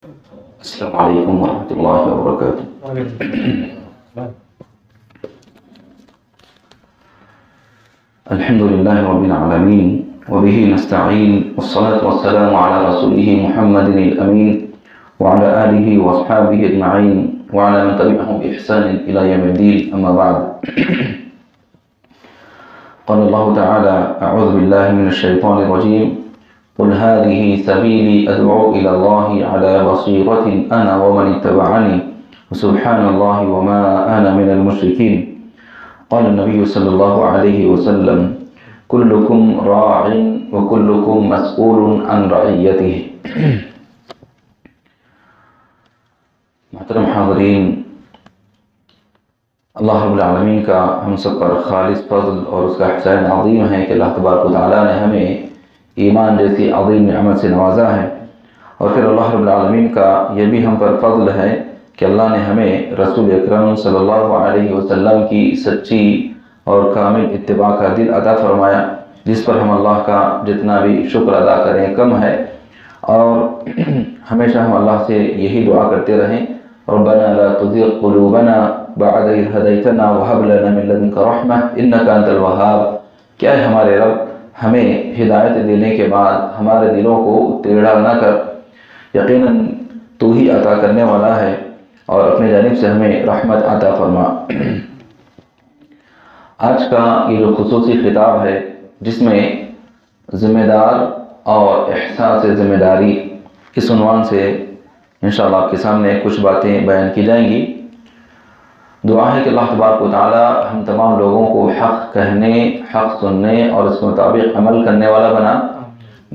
السلام علیکم ورحمۃ اللہ وبرکاتہ۔ الحمد للہ رب العالمین وبہ نستعین والصلاة والسلام علی رسولہ محمد الامین وعلى آلہ واصحابہ اجمعین وعلى من تبعهم بإحسان إلى يوم الدین، اما بعد۔ قال اللہ تعالی اعوذ باللہ من الشیطان الرجیم قل هذه سبيلي أدعو إلى الله على بصيرة أنا ومن اتبعني وسبحان الله وما أنا من المشركين۔ قال النبي صلى الله عليه وسلم كلكم راع وكلكم مسؤول عن رعيته۔ محترم حاضرین، اللہ رب العالمین کا ہم سب پر خالص فضل اور اس کا احسان عظیم ہے کہ اللہ تبارک و تعالیٰ نے ہمیں ایمان جیسی عظیم نعمت سے نوازا ہے، اور پھر اللہ رب العالمین کا یہ بھی ہم پر فضل ہے کہ اللہ نے ہمیں رسول اکرم صلی اللہ علیہ وسلم کی سچی اور کامل اتباع کا دل عطا فرمایا، جس پر ہم اللہ کا جتنا بھی شکر ادا کریں کم ہے، اور ہمیشہ ہم اللہ سے یہی دعا کرتے رہیں ربنا لا تزغ قلوبنا بعد إذ هديتنا وهب لنا من لدنك رحمة إنك أنت الوهاب۔ کیا ہے ہمارے رب، ہمیں ہدایت دینے کے بعد ہمارے دلوں کو ٹیڑھا نہ کر، یقیناً تو ہی عطا کرنے والا ہے، اور اپنے جانب سے ہمیں رحمت عطا فرما۔ آج کا یہ جو خصوصی خطاب ہے، جس میں ذمہ دار اور احساس ذمہ داری اس عنوان سے انشاءاللہ آپ کے سامنے کچھ باتیں بیان کی جائیں گی۔ دعا ہے کہ اللہ تبارک و تعالی ہم تمام لوگوں کو حق کہنے، حق سننے اور اس کے مطابق عمل کرنے والا بنا،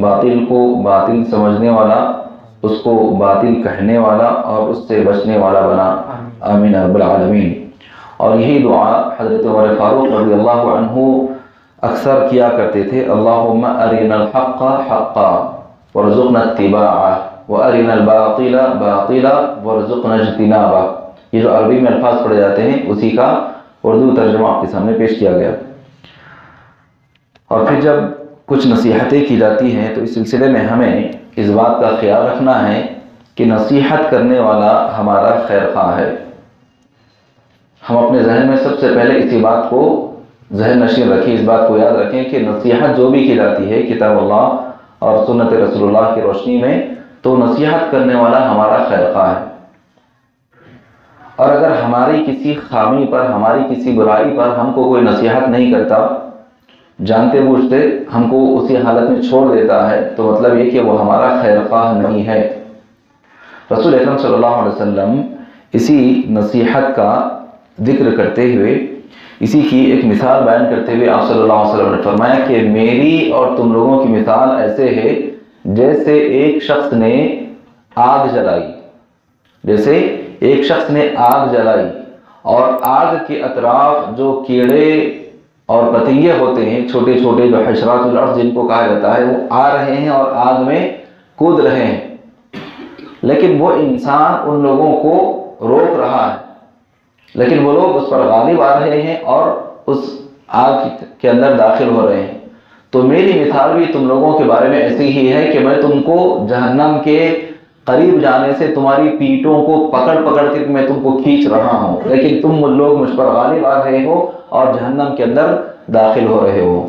باطل کو باطل سمجھنے والا، اس کو باطل کہنے والا اور اس سے بچنے والا بنا، آمین رب العالمین۔ اور یہی دعا حضرت عمر فاروق رضی اللہ عنہ اکثر کیا کرتے تھے، اللہم ارنا الحق حقا وارزقنا اتباعہ وارنا الباطل باطلا وارزقنا اجتنابہ۔ یہ جو عربی میں الفاظ پڑھے جاتے ہیں اسی کا اردو ترجمہ آپ کے سامنے پیش کیا گیا۔ اور پھر جب کچھ نصیحتیں کی جاتی ہیں تو اس سلسلے میں ہمیں اس بات کا خیال رکھنا ہے کہ نصیحت کرنے والا ہمارا خیر خواہ ہے۔ ہم اپنے ذہن میں سب سے پہلے اسی بات کو ذہن نشین رکھیں، اس بات کو یاد رکھیں کہ نصیحت جو بھی کی جاتی ہے کتاب اللہ اور سنت رسول اللہ کی روشنی میں، تو نصیحت کرنے والا ہمارا خیر خواہ ہے۔ اور اگر ہماری کسی خامی پر، ہماری کسی برائی پر ہم کو کوئی نصیحت نہیں کرتا، جانتے بوجھتے ہم کو اسی حالت میں چھوڑ دیتا ہے، تو مطلب یہ کہ وہ ہمارا خیر خواہ نہیں ہے۔ رسول اکرم صلی اللہ علیہ وسلم اسی نصیحت کا ذکر کرتے ہوئے، اسی کی ایک مثال بیان کرتے ہوئے آپ صلی اللہ علیہ وسلم نے فرمایا کہ میری اور تم لوگوں کی مثال ایسے ہے جیسے ایک شخص نے آگ جلائی، جیسے ایک شخص نے آگ جلائی اور آگ کے اطراف جو کیڑے اور پتنگے ہوتے ہیں، چھوٹے چھوٹے جو حشرات الارض جن کو کہا جاتا ہے، وہ آ رہے ہیں اور آگ میں کود رہے ہیں، لیکن وہ انسان ان لوگوں کو روک رہا ہے، لیکن وہ لوگ اس پر غالب آ رہے ہیں اور اس آگ کے اندر داخل ہو رہے ہیں۔ تو میری مثال بھی تم لوگوں کے بارے میں ایسی ہی ہے کہ میں تم کو جہنم کے قریب جانے سے تمہاری پیٹوں کو پکڑ پکڑ کے میں تم کو کھینچ رہا ہوں، لیکن تم لوگ مجھ پر غالب آ رہے ہو اور جہنم کے اندر داخل ہو رہے ہو۔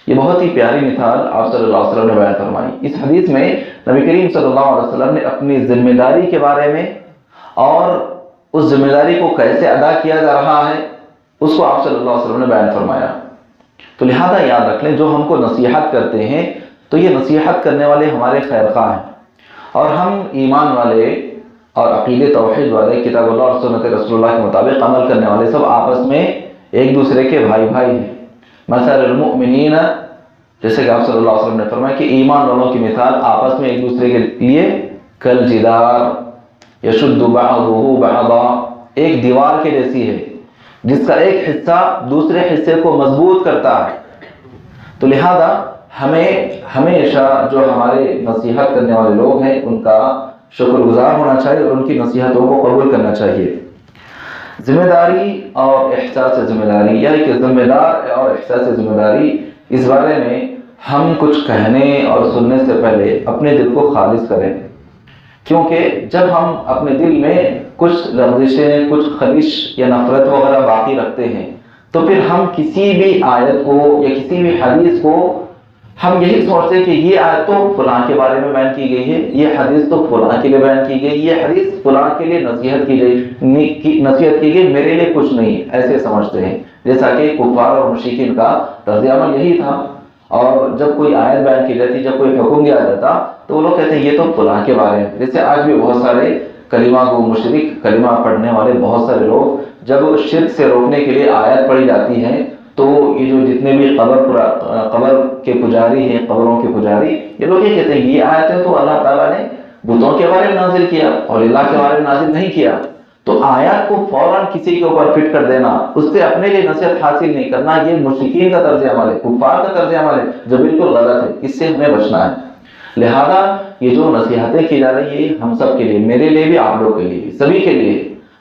یہ بہت ہی پیاری مثال آپ صلی اللہ علیہ وسلم نے بیان فرمائی۔ اس حدیث میں نبی کریم صلی اللہ علیہ وسلم نے اپنی ذمہ داری کے بارے میں اور اس ذمہ داری کو کیسے ادا کیا جا رہا ہے اس کو آپ صلی اللہ علیہ وسلم نے بیان فرمایا۔ تو لہذا یاد رکھ لیں، جو ہم کو نصیحت کرتے ہیں تو یہ نصیحت کرنے والے ہمارے خیر خواہ ہیں، اور ہم ایمان والے اور عقیدے توحید والے، کتاب اللہ اور سنت رسول اللہ کے مطابق عمل کرنے والے سب آپس میں ایک دوسرے کے بھائی بھائی ہیں۔ مثل المؤمنین، جیسے کہ آپ صلی اللہ علیہ وسلم نے فرمایا کہ ایمان والوں کی مثال آپس میں ایک دوسرے کے لیے کالجدار یشد بعضہ بعضا، ایک دیوار کے جیسی ہے جس کا ایک حصہ دوسرے حصے کو مضبوط کرتا ہے۔ تو لہذا ہمیں ہمیشہ جو ہمارے نصیحت کرنے والے لوگ ہیں ان کا شکر گزار ہونا چاہیے اور ان کی نصیحتوں کو قبول کرنا چاہیے۔ ذمہ داری اور احساس ذمہ داری، یعنی کہ ذمہ دار اور احساس ذمہ داری، اس بارے میں ہم کچھ کہنے اور سننے سے پہلے اپنے دل کو خالص کریں، کیونکہ جب ہم اپنے دل میں کچھ لغزشیں، کچھ خلش یا نفرت وغیرہ باقی رکھتے ہیں تو پھر ہم کسی بھی آیت کو یا کسی بھی حدیث کو ہم یہی سوچتے ہیں کہ یہ آیت تو فلاں کے بارے میں بیان کی گئی ہے، یہ حدیث تو فلاں کے لیے بیان کی گئی، یہ حدیث فلاں کے لیے نصیحت کی گئی، میرے لیے کچھ نہیں، ایسے سمجھتے ہیں۔ جیسا کہ کفار اور مشرکین کا طرز عمل یہی تھا، اور جب کوئی آیت بیان کی جاتی، جب کوئی حکم دیا جاتا تو وہ لوگ کہتے ہیں یہ تو فلاں کے بارے میں۔ جیسے آج بھی بہت سارے کلمہ گو مشرک، کلمہ پڑھنے والے بہت سارے لوگ جب شرک سے روکنے کے لیے آیت پڑھی جاتی ہے تو یہ جو جتنے بھی قبر کے پجاری ہیں، قبروں کے پجاری، یہ لوگ یہ کہتے ہیں یہ آیتیں تو اللہ تعالیٰ نے بتوں کے بارے میں نازل کیا اور اللہ کے بارے میں نازل نہیں کیا۔ تو آیات کو فوراً کسی کے اوپر فٹ کر دینا، اس سے اپنے لیے نصیحت حاصل نہیں کرنا، یہ مشرکین کا طرز عمل ہے، کفار کا طرز عمل ہے جو بالکل غلط ہے، اس سے ہمیں بچنا ہے۔ لہذا یہ جو نصیحتیں کی جا رہی ہیں ہم سب کے لیے، میرے لیے بھی، آپ لوگ کے لیے بھی، سبھی کے لیے،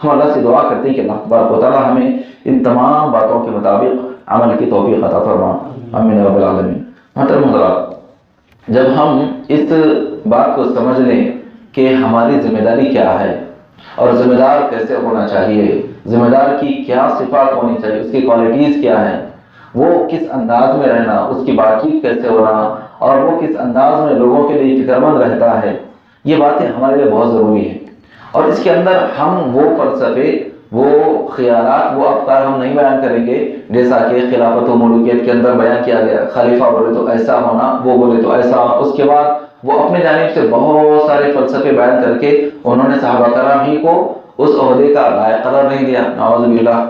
ہم اللہ سے دعا کرتے ہیں کہ اللہ تبارک و تعالیٰ ہمیں ان تمام باتوں کے مطابق عمل کی توفیق عطا فرما، آمین رب العالمین۔ محترم حضرات، جب ہم اس بات کو سمجھ لیں کہ ہماری ذمہ داری کیا ہے اور ذمہ دار کیسے ہونا چاہیے، ذمہ دار کی کیا صفات ہونی چاہیے، اس کی کوالٹیز کیا ہیں، وہ کس انداز میں رہنا، اس کی بات چیت کیسے ہونا، اور وہ کس انداز میں لوگوں کے لیے فکر مند رہتا ہے، یہ باتیں ہمارے لیے بہت ضروری ہیں۔ اور اس کے اندر ہم وہ فلسفے، وہ خیالات، وہ افکار ہم نہیں بیان کریں گے جیسا کہ خلافت و ملوکیت کے اندر بیان کیا گیا، خلیفہ بولے تو ایسا ہونا، وہ بولے تو ایسا ہونا۔ اس کے بعد وہ اپنے جانب سے بہت سارے فلسفے بیان کر کے انہوں نے صحابہ کرام ہی کو اس عہدے کا لائق قرار نہیں دیا، نعوذ باللہ،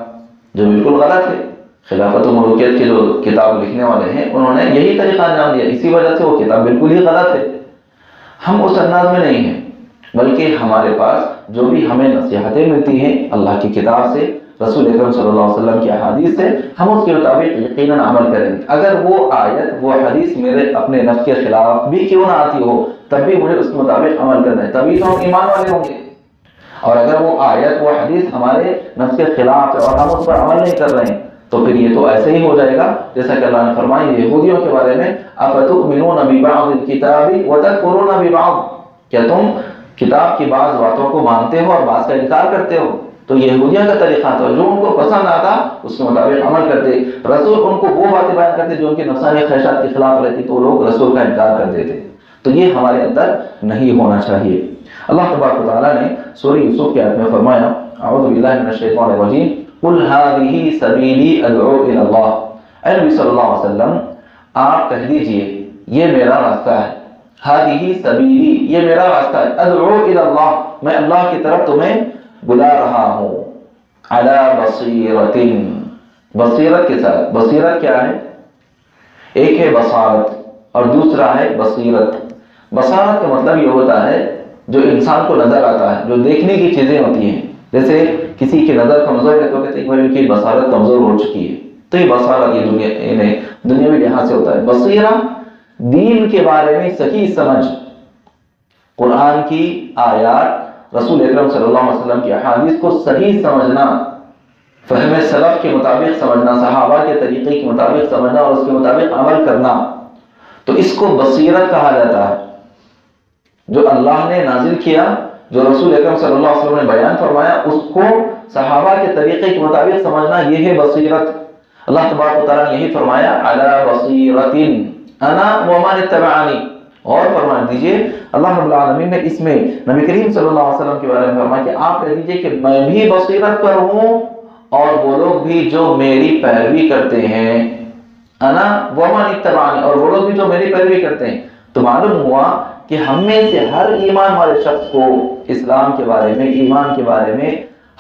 جو بالکل غلط ہے۔ خلافت و ملوکیت کے جو کتاب لکھنے والے ہیں انہوں نے یہی طریقہ انجام دیا، اسی وجہ سے وہ کتاب بالکل ہی غلط ہے۔ ہم اس انداز میں نہیں ہیں، بلکہ ہمارے پاس جو بھی ہمیں نصیحتیں ملتی ہیں اللہ کی کتاب سے، رسول اکرم صلی اللہ علیہ وسلم کی احادیث سے، ہم اس کے مطابق یقیناً عمل کریں گے۔ اگر وہ آیت، وہ حدیث میرے اپنے نفس کے خلاف بھی کیوں نہ آتی ہو، تب بھی مجھے اس کے مطابق عمل کرنا ہے، تبھی تو ہم ایمان والے ہوں گے۔ اور اگر وہ آیت، وہ حدیث ہمارے نفس کے خلاف ہے اور ہم اس پر عمل نہیں کر رہے ہیں تو پھر یہ تو ایسے ہی ہو جائے گا جیسا کہ اللہ نے فرمایا یہودیوں کے بارے میں، افتؤمنون ببعض الکتاب وتکفرون ببعض، کیا تم کتاب کی بعض باتوں کو مانتے ہو اور بعض کا انکار کرتے ہو؟ تو یہودیوں کا طریقہ تھا، جو ان کو پسند آتا اس کے مطابق عمل کرتے، رسول ان کو وہ باتیں بیان کرتے جو ان کے نفسانی خواہشات کے خلاف رہتی تو وہ لوگ رسول کا انکار کر دیتے۔ تو یہ ہمارے اندر نہیں ہونا چاہیے۔ اللہ تبارک و تعالیٰ نے سورہ یوسف کی آیت میں فرمایا، اعوذ باللہ من الشیطان الرجیم، قل هذه سبیلی ادعو الی اللہ، اے نبی صلی اللہ علیہ وسلم آپ کہہ دیجئے یہ میرا راستہ ہے، هذه سبیلی یہ میرا راستہ ہے، ادعو الی اللہ میں اللہ کی طرف تمہیں بلا رہا ہوں، علی بصیرت، بصیرت کے ساتھ، بصیرت کیا ہے؟ ایک ہے بصارت اور دوسرا ہے بصیرت۔ بصارت کا مطلب یہ ہوتا ہے جو انسان کو نظر آتا ہے، جو دیکھنے کی چیزیں ہوتی ہیں، جیسے کسی کی نظر کمزور ہے تو کہتے ہیں کہ ان کی بصارت کمزور ہو چکی ہے، تو یہ بصارت یہ دنیاوی لحاظ سے ہوتا ہے۔ بصیرہ دین کے بارے میں صحیح سمجھ، قرآن کی آیات، رسول اکرم صلی اللہ علیہ وسلم کی احادیث کو صحیح سمجھنا، فہم سلف کے مطابق سمجھنا، صحابہ کے طریقے کے مطابق سمجھنا اور اس کے مطابق عمل کرنا، تو اس کو بصیرت کہا جاتا ہے۔ جو اللہ نے نازل کیا، جو رسول اکرم صلی اللہ علیہ وسلم نے بیان فرمایا، اس کو صحابہ کے طریقے کے مطابق سمجھنا، یہ ہے بصیرت۔ اللہ تبارک و تعالیٰ نے یہی فرمایا، علی بصیرت انا ومن اتبعنی، اور فرما دیجئے اللہ رب العالمین نے اس میں نبی کریم صلی اللہ علیہ وسلم کے بارے میں فرمایا کہ آپ کہہ دیجئے کہ میں بھی بصیرت پر ہوں اور وہ لوگ بھی جو میری پیروی کرتے ہیں، انا ومن اتبعنی، اور وہ لوگ بھی جو میری پیروی کرتے ہیں۔ تو معلوم ہوا کہ ہم میں سے ہر ایمان والے شخص کو اسلام کے بارے میں، ایمان کے بارے میں،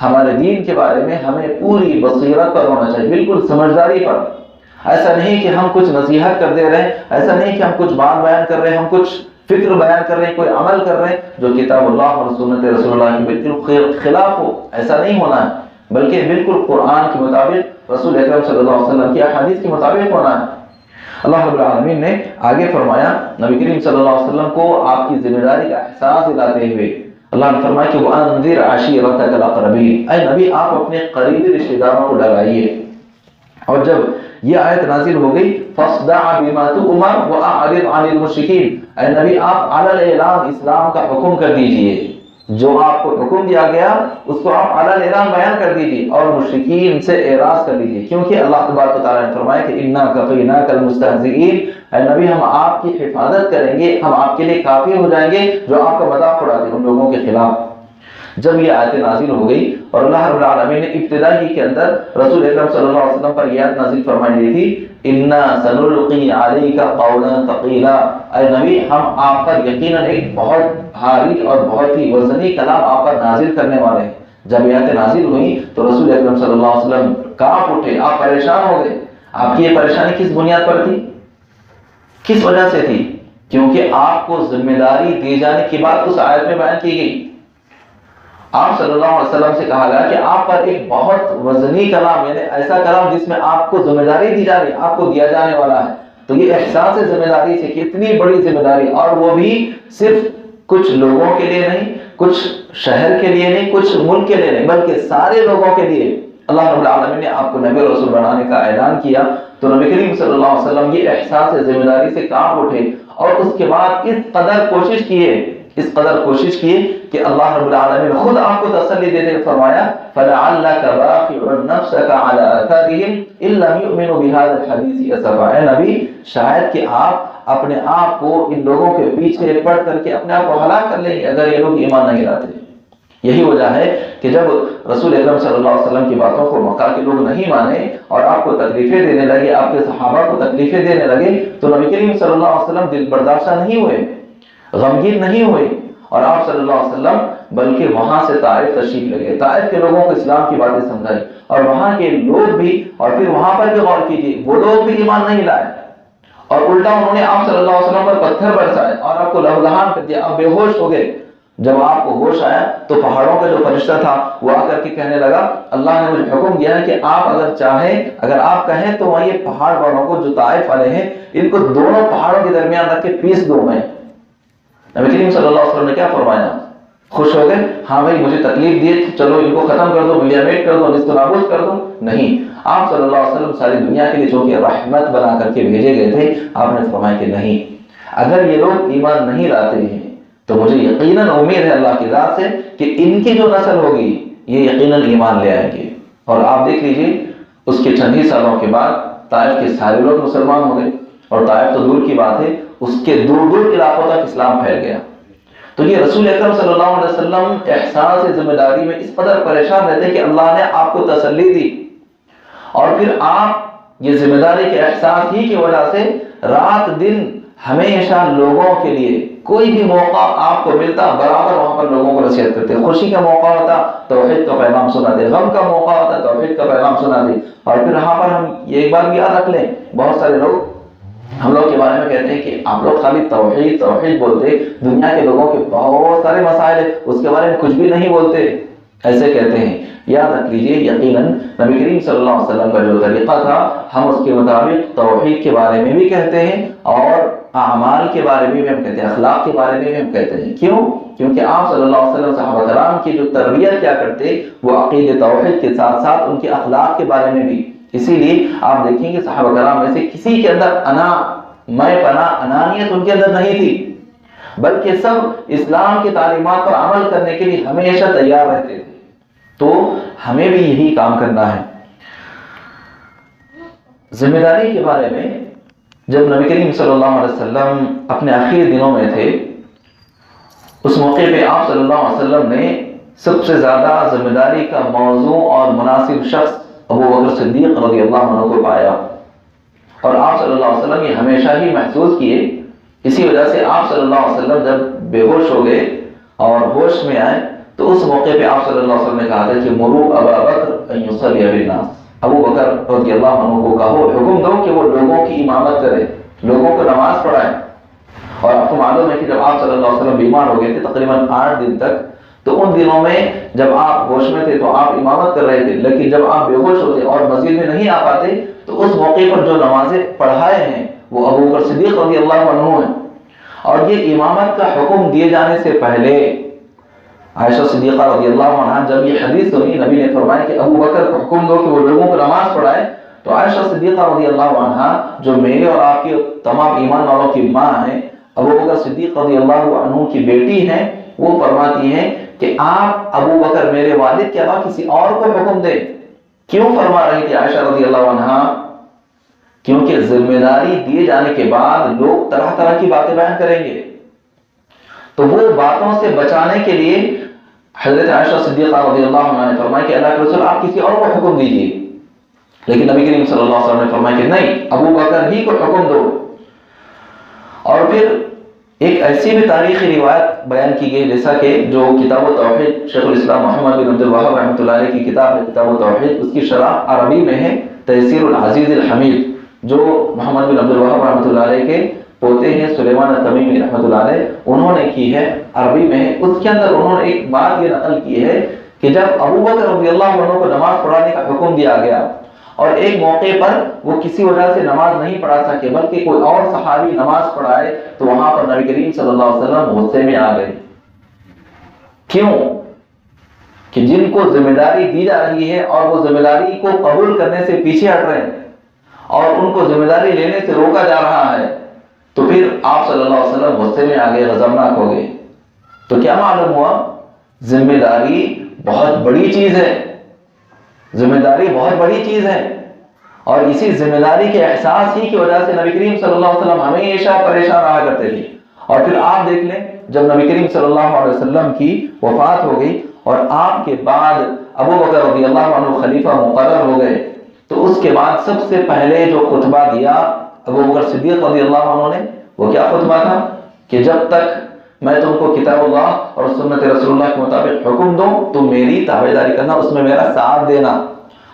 ہمارے دین کے بارے میں ہمیں پوری بصیرت پر ہونا چاہیے، بالکل سمجھداری پر۔ ایسا نہیں کہ ہم کچھ نصیحت کر دے رہے ہیں، ایسا نہیں کہ ہم کچھ بات بیان کر رہے ہیں، ہم کچھ فکر بیان کر رہے ہیں، کوئی عمل کر رہے ہیں جو کتاب اللہ اور سنت رسول اللہ کے بالکل خلاف ہو، ایسا نہیں ہونا ہے، بلکہ بالکل قرآن کے مطابق، رسول اکرم صلی اللہ علیہ وسلم کی احادیث کے مطابق ہونا ہے۔ اللہ رب العالمین نے آگے فرمایا، نبی کریم صلی اللہ علیہ وسلم کو آپ کی ذمہ داری کا احساس دلاتے ہوئے اللہ نے فرمایا کہ وَأَنذِرْ عَشِيرَتَكَ الْأَقْرَبِينَ، اے نبی آپ اپنے قریبی رشتہ داروں کو ڈرائیے، اور جب یہ آیت نازل ہو گئی فاصدع بما تؤمر واعرض عن المشرکین، اے نبی آپ علی الاعلان اسلام کا حکم کر دیجئے، جو آپ کو حکم دیا گیا اس کو آپ علی الاعلان بیان کر دیجئے اور مشرکین سے اعراض کر لیجئے، کیونکہ اللہ تبارک و تعالیٰ نے فرمایا کہ انا کفیناک المستہزئین، اے نبی ہم آپ کی حفاظت کریں گے، ہم آپ کے لیے کافی ہو جائیں گے جو آپ کا مذاق اڑاتے ہیں ان لوگوں کے خلاف۔ جب یہ آیت نازل ہو گئی اور اللہ رب العالمین نے ابتدائی کے اندر رسول اکرم صلی اللہ علیہ وسلم پر یہ آیت نازل فرمائی دی تھی انا سنلقی علیک قولا ثقیلا، اے نبی ہم آپ پر یقیناً ایک بہت بھاری اور بہت ہی وزنی کلام آپ پر نازل کرنے والے ہیں۔ جب یہ آیت نازل ہوئی تو رسول اکرم صلی اللہ علیہ وسلم کانپ اٹھے، آپ پریشان ہو گئے۔ آپ کی یہ پریشانی کس بنیاد پر تھی، کس وجہ سے تھی؟ کیونکہ آپ کو ذمہ داری دی جانے کی بات اس آیت میں بیان کی گئی۔ آپ صلی اللہ علیہ وسلم سے کہا گیا کہ آپ پر ایک بہت وزنی کلام، یعنی ایسا کلام جس میں آپ کو ذمہ داری دی جا رہی، آپ کو دیا جانے والا ہے۔ تو یہ احساس ذمہ داری سے کہ اتنی بڑی ذمہ داری، اور وہ بھی صرف کچھ لوگوں کے لیے نہیں، کچھ شہر کے لیے نہیں، کچھ ملک کے لیے نہیں، بلکہ سارے لوگوں کے لیے اللہ رب العالمین نے آپ کو نبی رسول بنانے کا اعلان کیا۔ تو نبی کریم صلی اللہ علیہ وسلم یہ احساس ذمہ داری سے کانپ اٹھے اور اس کے بعد اس قدر کوشش کیے کہ اللہ رب العالمین خود آپ کو تسلی دیتے فرمایا فَلَعَلَّكَ بَاخِعٌ نَفْسَكَ عَلَىٰ آثَارِهِمْ إِن لَّمْ يُؤْمِنُوا بِهَٰذَا الْحَدِيثِ أَسَفًا، اے نبی شاید کہ آپ اپنے آپ کو ان لوگوں کے پیچھے پڑ کر کے اپنے آپ کو ہلاک کر لیں گے اگر یہ لوگ ایمان نہیں لاتے۔ یہی وجہ ہے کہ جب رسول اکرم صلی اللہ علیہ وسلم کی باتوں کو مکہ کے لوگ نہیں مانے اور آپ کو تکلیفیں دینے لگے، آپ کے صحابہ کو تکلیفیں دینے لگے، تو نبی کریم صلی اللہ علیہ وسلم دل برداشتہ نہیں ہوئے، غمگین نہیں ہوئے، اور آپ صلی اللہ علیہ وسلم بلکہ وہاں سے طائف تشریف لے گئے، طائف کے لوگوں کو اسلام کی باتیں سمجھائی، اور وہاں کے لوگ بھی، اور پھر وہاں پر بھی غور کیجیے وہ لوگ بھی ایمان نہیں لائے، اور الٹا انہوں نے آپ صلی اللہ علیہ وسلم پر پتھر برسائے اور آپ کو لہولہان کر دیا، آپ بے ہوش ہو گئے۔ جب آپ کو ہوش آیا تو پہاڑوں کا جو فرشتہ تھا وہ آ کر کے کہنے لگا اللہ نے مجھے حکم دیا ہے کہ آپ اگر چاہیں، اگر آپ کہیں تو وہاں یہ پہاڑ والوں کو جو طائف والے ہیں ان کو دونوں پہاڑوں کے درمیان رکھ کے پیس دو میں۔ نبی کریم صلی اللہ علیہ وسلم نے کیا فرمایا؟ خوش ہو گئے؟ ہاں بھائی مجھے تکلیف دی، چلو ان کو ختم کر دو، ملیامیٹ کر دو، نصف نابود کر دو۔ نہیں، آپ صلی اللہ علیہ وسلم ساری دنیا کے لیے چونکہ رحمت بنا کر کے بھیجے گئے تھے، آپ نے فرمایا کہ نہیں، اگر یہ لوگ ایمان نہیں لاتے ہیں تو مجھے یقیناً امید ہے اللہ کی ذات سے کہ ان کی جو نسل ہوگی یہ یقیناً ایمان لے آئیں گے۔ اور آپ دیکھ لیجئے اس کے چند ہی سالوں کے بعد طائف کے سارے لوگ مسلمان ہو گئے، اور طائف تو دور کی بات ہے، اس کے دور دور علاقوں تک اسلام پھیل گیا۔ تو یہ رسول اکرم صلی اللہ علیہ وسلم احساس ذمہ داری میں اس قدر پریشان رہتے کہ اللہ نے آپ کو تسلی دی، اور پھر آپ یہ ذمہ داری کے احساس ہی کی وجہ سے رات دن ہمیشہ لوگوں کے لیے کوئی بھی موقع آپ کو ملتا برابر وہاں پر لوگوں کو نصیحت کرتے، خوشی کا موقع ہوتا توحید کا پیغام سناتے، غم کا موقع ہوتا توحید کا پیغام سناتے۔ اور پھر یہاں پر ہم یہ ایک بار بھی یاد رکھ لیں، بہت سارے لوگ ہم لوگ کے بارے میں کہتے ہیں کہ آپ لوگ خالی توحید بولتے، دنیا کے لوگوں کے بہت سارے مسائل ہیں اس کے بارے میں کچھ بھی نہیں بولتے، ایسے کہتے ہیں۔ یاد رکھ لیجئے یقیناً نبی کریم صلی اللہ علیہ وسلم کا جو طریقہ تھا ہم اس کے مطابق توحید کے بارے میں بھی کہتے ہیں اور اعمال کے بارے میں بھی ہم کہتے ہیں، اخلاق کے بارے میں بھی ہم کہتے ہیں۔ کیوں؟ کیونکہ آپ صلی اللہ علیہ وسلم صحابہ کرام کی جو تربیت کیا کرتے وہ عقیدہ توحید کے ساتھ ساتھ ان کے اخلاق کے بارے میں بھی۔ اسی لیے آپ دیکھیں کہ صحابہ کرام میں سے کسی کے اندر میں پنا انانیت ان کے اندر نہیں تھی، بلکہ سب اسلام کی تعلیمات پر عمل کرنے کے لیے ہمیشہ تیار رہتے تھے۔ تو ہمیں بھی یہی کام کرنا ہے۔ ذمہ داری کے بارے میں جب نبی کریم صلی اللہ علیہ وسلم اپنے آخری دنوں میں تھے، اس موقع پہ آپ صلی اللہ علیہ وسلم نے سب سے زیادہ ذمہ داری کا موضوع اور مناسب شخص ابو بکر صدیق رضی اللہ عنہ کو پایا، اور آپ صلی اللہ علیہ وسلم یہ ہمیشہ ہی محسوس کیے۔ اسی وجہ سے آپ صلی اللہ علیہ وسلم جب بے ہوش ہو گئے اور ہوش میں آئے تو اس موقع پہ آپ صلی اللہ علیہ وسلم نے کہا تھا کہ مروا ابا بکر ان یصلی بالناس، ابو بکر رضی اللہ عنہ کو کہو، حکم دو کہ وہ لوگوں کی امامت کرے، لوگوں کو نماز پڑھائے۔ اور آپ کو معلوم ہے کہ جب آپ صلی اللہ علیہ وسلم بیمار ہو گئے تھے تقریباً 8 دن تک، تو ان دنوں میں جب آپ ہوش میں تھے تو آپ امامت کر رہے تھے، لیکن جب آپ بے ہوش ہوتے اور مسجد میں نہیں آ پاتے تو اس موقع پر جو نمازیں پڑھائے ہیں وہ ابو بکر صدیق رضی اللہ عنہ ہیں۔ اور یہ امامت کا حکم دیے جانے سے پہلے عائشہ صدیقہ رضی اللہ عنہا جب یہ حدیث سنی، نبی نے فرمایا کہ ابو بکر کو حکم دو کہ وہ لوگوں کو نماز پڑھائے، تو عائشہ صدیقہ رضی اللہ عنہا جو میرے اور آپ کے تمام ایمان والوں کی ماں ہیں، ابو بکر صدیق رضی اللہ عنہ کی بیٹی ہیں، وہ فرماتی ہیں کہ آپ ابو بکر میرے والد کے علاوہ کسی اور کو حکم دیں۔ کیوں فرما رہی تھی عائشہ رضی اللہ عنہا؟ کیونکہ ذمہ داری دیے جانے کے بعد لوگ طرح طرح کی باتیں بیان کریں گے، تو وہ باتوں سے بچانے کے لیے حضرت عائشہ صدیقہ رضی اللہ عنہ نے فرمایا کہ اللہ کے رسول آپ کسی اور کو حکم دیجیے، لیکن نبی کریم صلی اللہ علیہ وسلم نے فرمایا کہ نہیں، ابو بکر ہی کو حکم دو۔ اور پھر ایک ایسی بھی تاریخی روایت بیان کی گئی، جیسا کہ جو کتاب التوحید شیخ الاسلام محمد بن عبد الوہاب رحمۃ اللہ علیہ کی کتاب ہے کتاب التوحید، اس کی شرح عربی میں ہے تیسیر العزیز الحمید، جو محمد بن عبد الوہاب رحمۃ اللہ علیہ کے پوتے ہیں سلیمان التمیمی رحمۃ اللہ علیہ، انہوں نے کی ہے عربی میں۔ اس کے اندر انہوں نے ایک بات یہ نقل کی ہے کہ جب ابو بکر رضی اللہ عنہ کو نماز پڑھانے کا حکم دیا گیا اور ایک موقع پر وہ کسی وجہ سے نماز نہیں پڑھا سکے بلکہ کوئی اور صحابی نماز پڑھائے، تو وہاں پر نبی کریم صلی اللہ علیہ وسلم غصے میں آ گئے۔ کیوں؟ کہ جن کو ذمہ داری دی جا رہی ہے اور وہ ذمہ داری کو قبول کرنے سے پیچھے ہٹ رہے ہیں اور ان کو ذمہ داری لینے سے روکا جا رہا ہے، تو پھر آپ صلی اللہ علیہ وسلم غصے میں آ گئے، غضبناک ہو گئے۔ تو کیا معلوم ہوا؟ ذمہ داری بہت بڑی چیز ہے، ذمہ داری بہت بڑی چیز ہے، اور اسی ذمہ داری کے احساس ہی کی وجہ سے نبی کریم صلی اللہ علیہ وسلم ہمیشہ پریشان رہا کرتے تھے۔ اور پھر آپ دیکھ لیں جب نبی کریم صلی اللہ علیہ وسلم کی وفات ہو گئی اور آپ کے بعد ابو بکر رضی اللہ عنہ خلیفہ مقرر ہو گئے، تو اس کے بعد سب سے پہلے جو خطبہ دیا ابو بکر صدیق رضی اللہ عنہ نے، وہ کیا خطبہ تھا کہ جب تک میں تم کو کتاب اللہ اور سنت رسول اللہ کے مطابق حکم دوں تو میری تابعداری کرنا، اس میں میرا ساتھ دینا،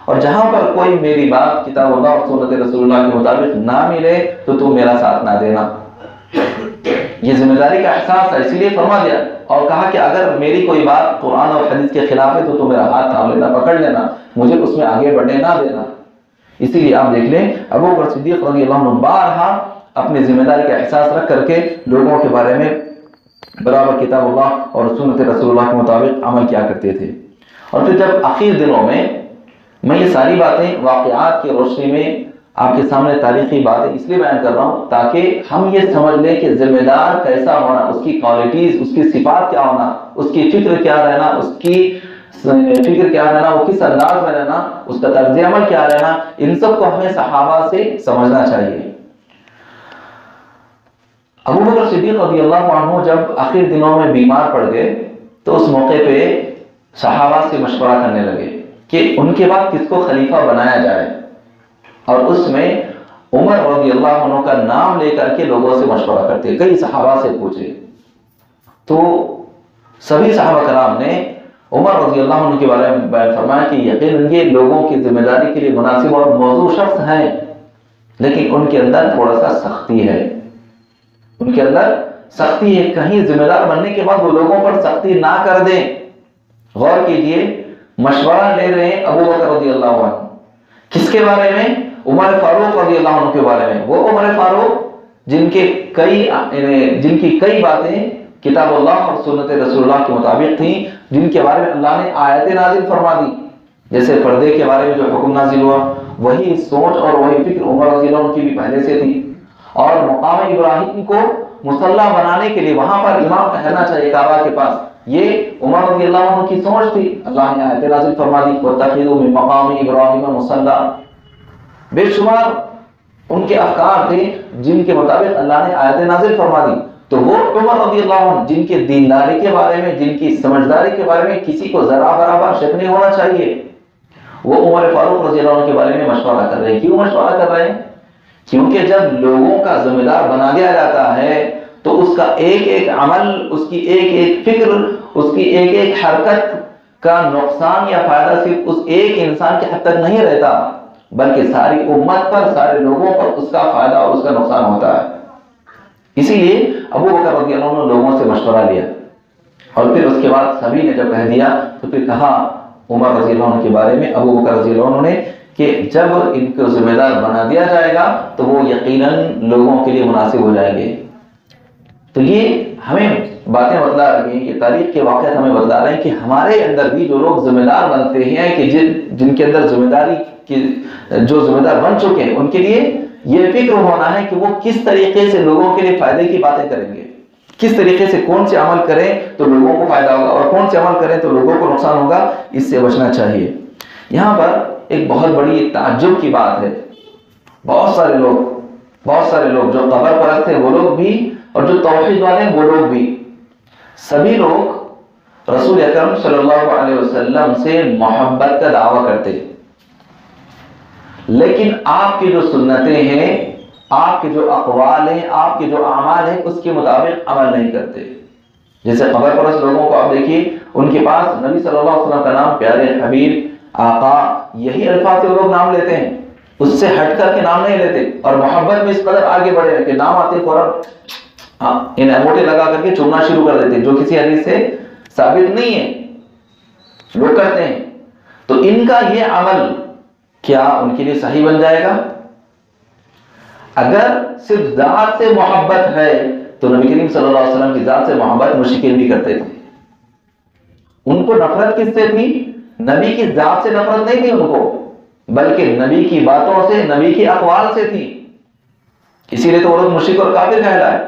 اور جہاں پر کوئی میری بات کتاب اللہ اور سنت رسول اللہ کے مطابق نہ ملے تو تم میرا ساتھ نہ دینا۔ یہ ذمہ داری کا احساس ہے، اسی لیے فرما دیا اور کہا کہ اگر میری کوئی بات قرآن اور حدیث کے خلاف ہے تو تم میرا ہاتھ تھام لینا، پکڑ لینا، مجھے اس میں آگے بڑھنے نہ دینا۔ اسی لیے آپ دیکھ لیں ابو بکر صدیق رضی اللہ عنہ بارہا اپنی ذمہ داری کا احساس رکھ کر کے لوگوں کے بارے میں برابر کتاب اللہ اور سنت رسول اللہ کے مطابق عمل کیا کرتے تھے۔ اور پھر جب آخر دنوں میں یہ ساری باتیں واقعات کی روشنی میں آپ کے سامنے تاریخی باتیں اس لیے بیان کر رہا ہوں تاکہ ہم یہ سمجھ لیں کہ ذمہ دار کیسا ہونا، اس کی کوالٹیز، اس کی صفات کیا ہونا، اس کی فکر کیا رہنا، اس کی فکر کیا رہنا، وہ کس انداز میں رہنا، اس کا طرز عمل کیا رہنا، ان سب کو ہمیں صحابہ سے سمجھنا چاہیے۔ ابو بکر صدیق رضی اللہ عنہ جب آخر دنوں میں بیمار پڑ گئے تو اس موقع پہ صحابہ سے مشورہ کرنے لگے کہ ان کے بعد کس کو خلیفہ بنایا جائے، اور اس میں عمر رضی اللہ عنہ کا نام لے کر کے لوگوں سے مشورہ کرتے، کئی صحابہ سے پوچھے، تو سبھی صحابہ کرام نے عمر رضی اللہ عنہ کے بارے میں بیان فرمایا کہ یقیناً یہ لوگوں کی ذمہ داری کے لیے مناسب اور موضوع شخص ہیں، لیکن ان کے اندر تھوڑا سا سختی ہے، ان کے اندر سختی ہے، کہیں ذمہ دار بننے کے بعد وہ لوگوں پر سختی نہ کر دیں۔ غور کیجئے، مشورہ لے رہے ہیں ابو بکر رضی اللہ عنہ کس کے بارے میں؟ عمر فاروق رضی اللہ عنہ کے بارے میں۔ وہ عمر فاروق جن کی کئی باتیں کتاب اللہ اور سنت رسول اللہ کے مطابق تھیں، جن کے بارے میں اللہ نے آیتیں نازل فرما دی، جیسے پردے کے بارے میں جو حکم نازل ہوا، وہی سوچ اور وہی فکر عمر رضی اللہ عنہ کی بھی پہلے سے تھی، اور مقام ابراہیم کو مصلی بنانے کے لیے وہاں پر امام ٹھہرنا چاہیے کعبہ کے پاس، یہ عمر رضی اللہ عنہ کی سوچ تھی۔ اللہ نے آیت نازل فرما دی وَاتَّخِذُوا مِن مَّقَامِ إِبْرَاهِيمَ مُصَلًّى، بے شمار ان کے افکار تھے جن کے مطابق اللہ نے آیت نازل فرما دی۔ تو وہ عمر رضی اللہ عنہ جن کے دینداری کے بارے میں، جن کی سمجھداری کے بارے میں کسی کو ذرا برابر شک نہیں ہونا چاہیے، وہ عمر فاروق رضی اللہ عنہ کے بارے میں مشورہ کر رہے ہیں۔ کیوں مشورہ کر رہے ہیں؟ کیونکہ جب لوگوں کا ذمہ دار بنا دیا جاتا ہے تو اس کا ایک ایک عمل، اس کی ایک ایک فکر، اس کی ایک ایک حرکت کا نقصان یا فائدہ صرف اس ایک انسان کے حد تک نہیں رہتا، بلکہ ساری امت پر، سارے لوگوں پر اس کا فائدہ اور اس کا نقصان ہوتا ہے۔ اسی لیے ابو بکر رضی اللہ عنہ لوگوں سے مشورہ لیا، اور پھر اس کے بعد سبھی نے جب کہہ دیا تو پھر کہا عمر رضی اللہ عنہ کے بارے میں، ابو بکر رضی اللہ عنہ نے، کہ جب ان کو ذمہ دار بنا دیا جائے گا تو وہ یقیناً لوگوں کے لیے مناسب ہو جائیں گے۔ تو یہ ہمیں باتیں بتلا رہی ہیں، یہ تاریخ کے واقعات ہمیں بتلا رہے ہیں کہ ہمارے اندر بھی جو لوگ ذمہ دار بنتے ہیں، کہ جن کے اندر ذمہ داری کہ جو ذمہ دار بن چکے ہیں ان کے لیے یہ فکر ہونا ہے کہ وہ کس طریقے سے لوگوں کے لیے فائدے کی باتیں کریں گے، کس طریقے سے کون سے عمل کریں تو لوگوں کو فائدہ ہوگا اور کون سے عمل کریں تو لوگوں کو نقصان ہوگا، اس سے بچنا چاہیے۔ یہاں پر ایک بہت بڑی تعجب کی بات ہے، بہت سارے لوگ جو قبر پرست ہیں وہ لوگ بھی اور جو توحید والے ہیں وہ لوگ بھی، سبھی لوگ رسول اکرم صلی اللہ علیہ وسلم سے محبت کا دعویٰ کرتے، لیکن آپ کی جو سنتیں ہیں، آپ کے جو اقوال ہیں، آپ کے جو اعمال ہیں، اس کے مطابق عمل نہیں کرتے۔ جیسے قبر پرست لوگوں کو آپ دیکھیے، ان کے پاس نبی صلی اللہ علیہ وسلم کا نام، پیارے حبیب، آقا، یہی الفاظ سے وہ لوگ نام لیتے ہیں، اس سے ہٹ کر کے نام نہیں لیتے، اور محبت میں اس قدر آگے بڑھے کہ نام آتے فوراً ان انگوٹھے لگا کر کے چومنا شروع کر دیتے، جو کسی حدیث سے ثابت نہیں ہے، لوگ کرتے ہیں۔ تو ان کا یہ عمل کیا ان کے لیے صحیح بن جائے گا؟ اگر صرف ذات سے محبت ہے تو نبی کریم صلی اللہ علیہ وسلم کی ذات سے محبت مشرکین بھی کرتے تھے۔ ان کو نفرت کس سے تھی؟ نبی کی ذات سے نفرت نہیں تھی ان کو، بلکہ نبی کی باتوں سے، نبی کی اقوال سے تھی، اسی لیے تو وہ لوگ مشرک اور کافر کہلائے۔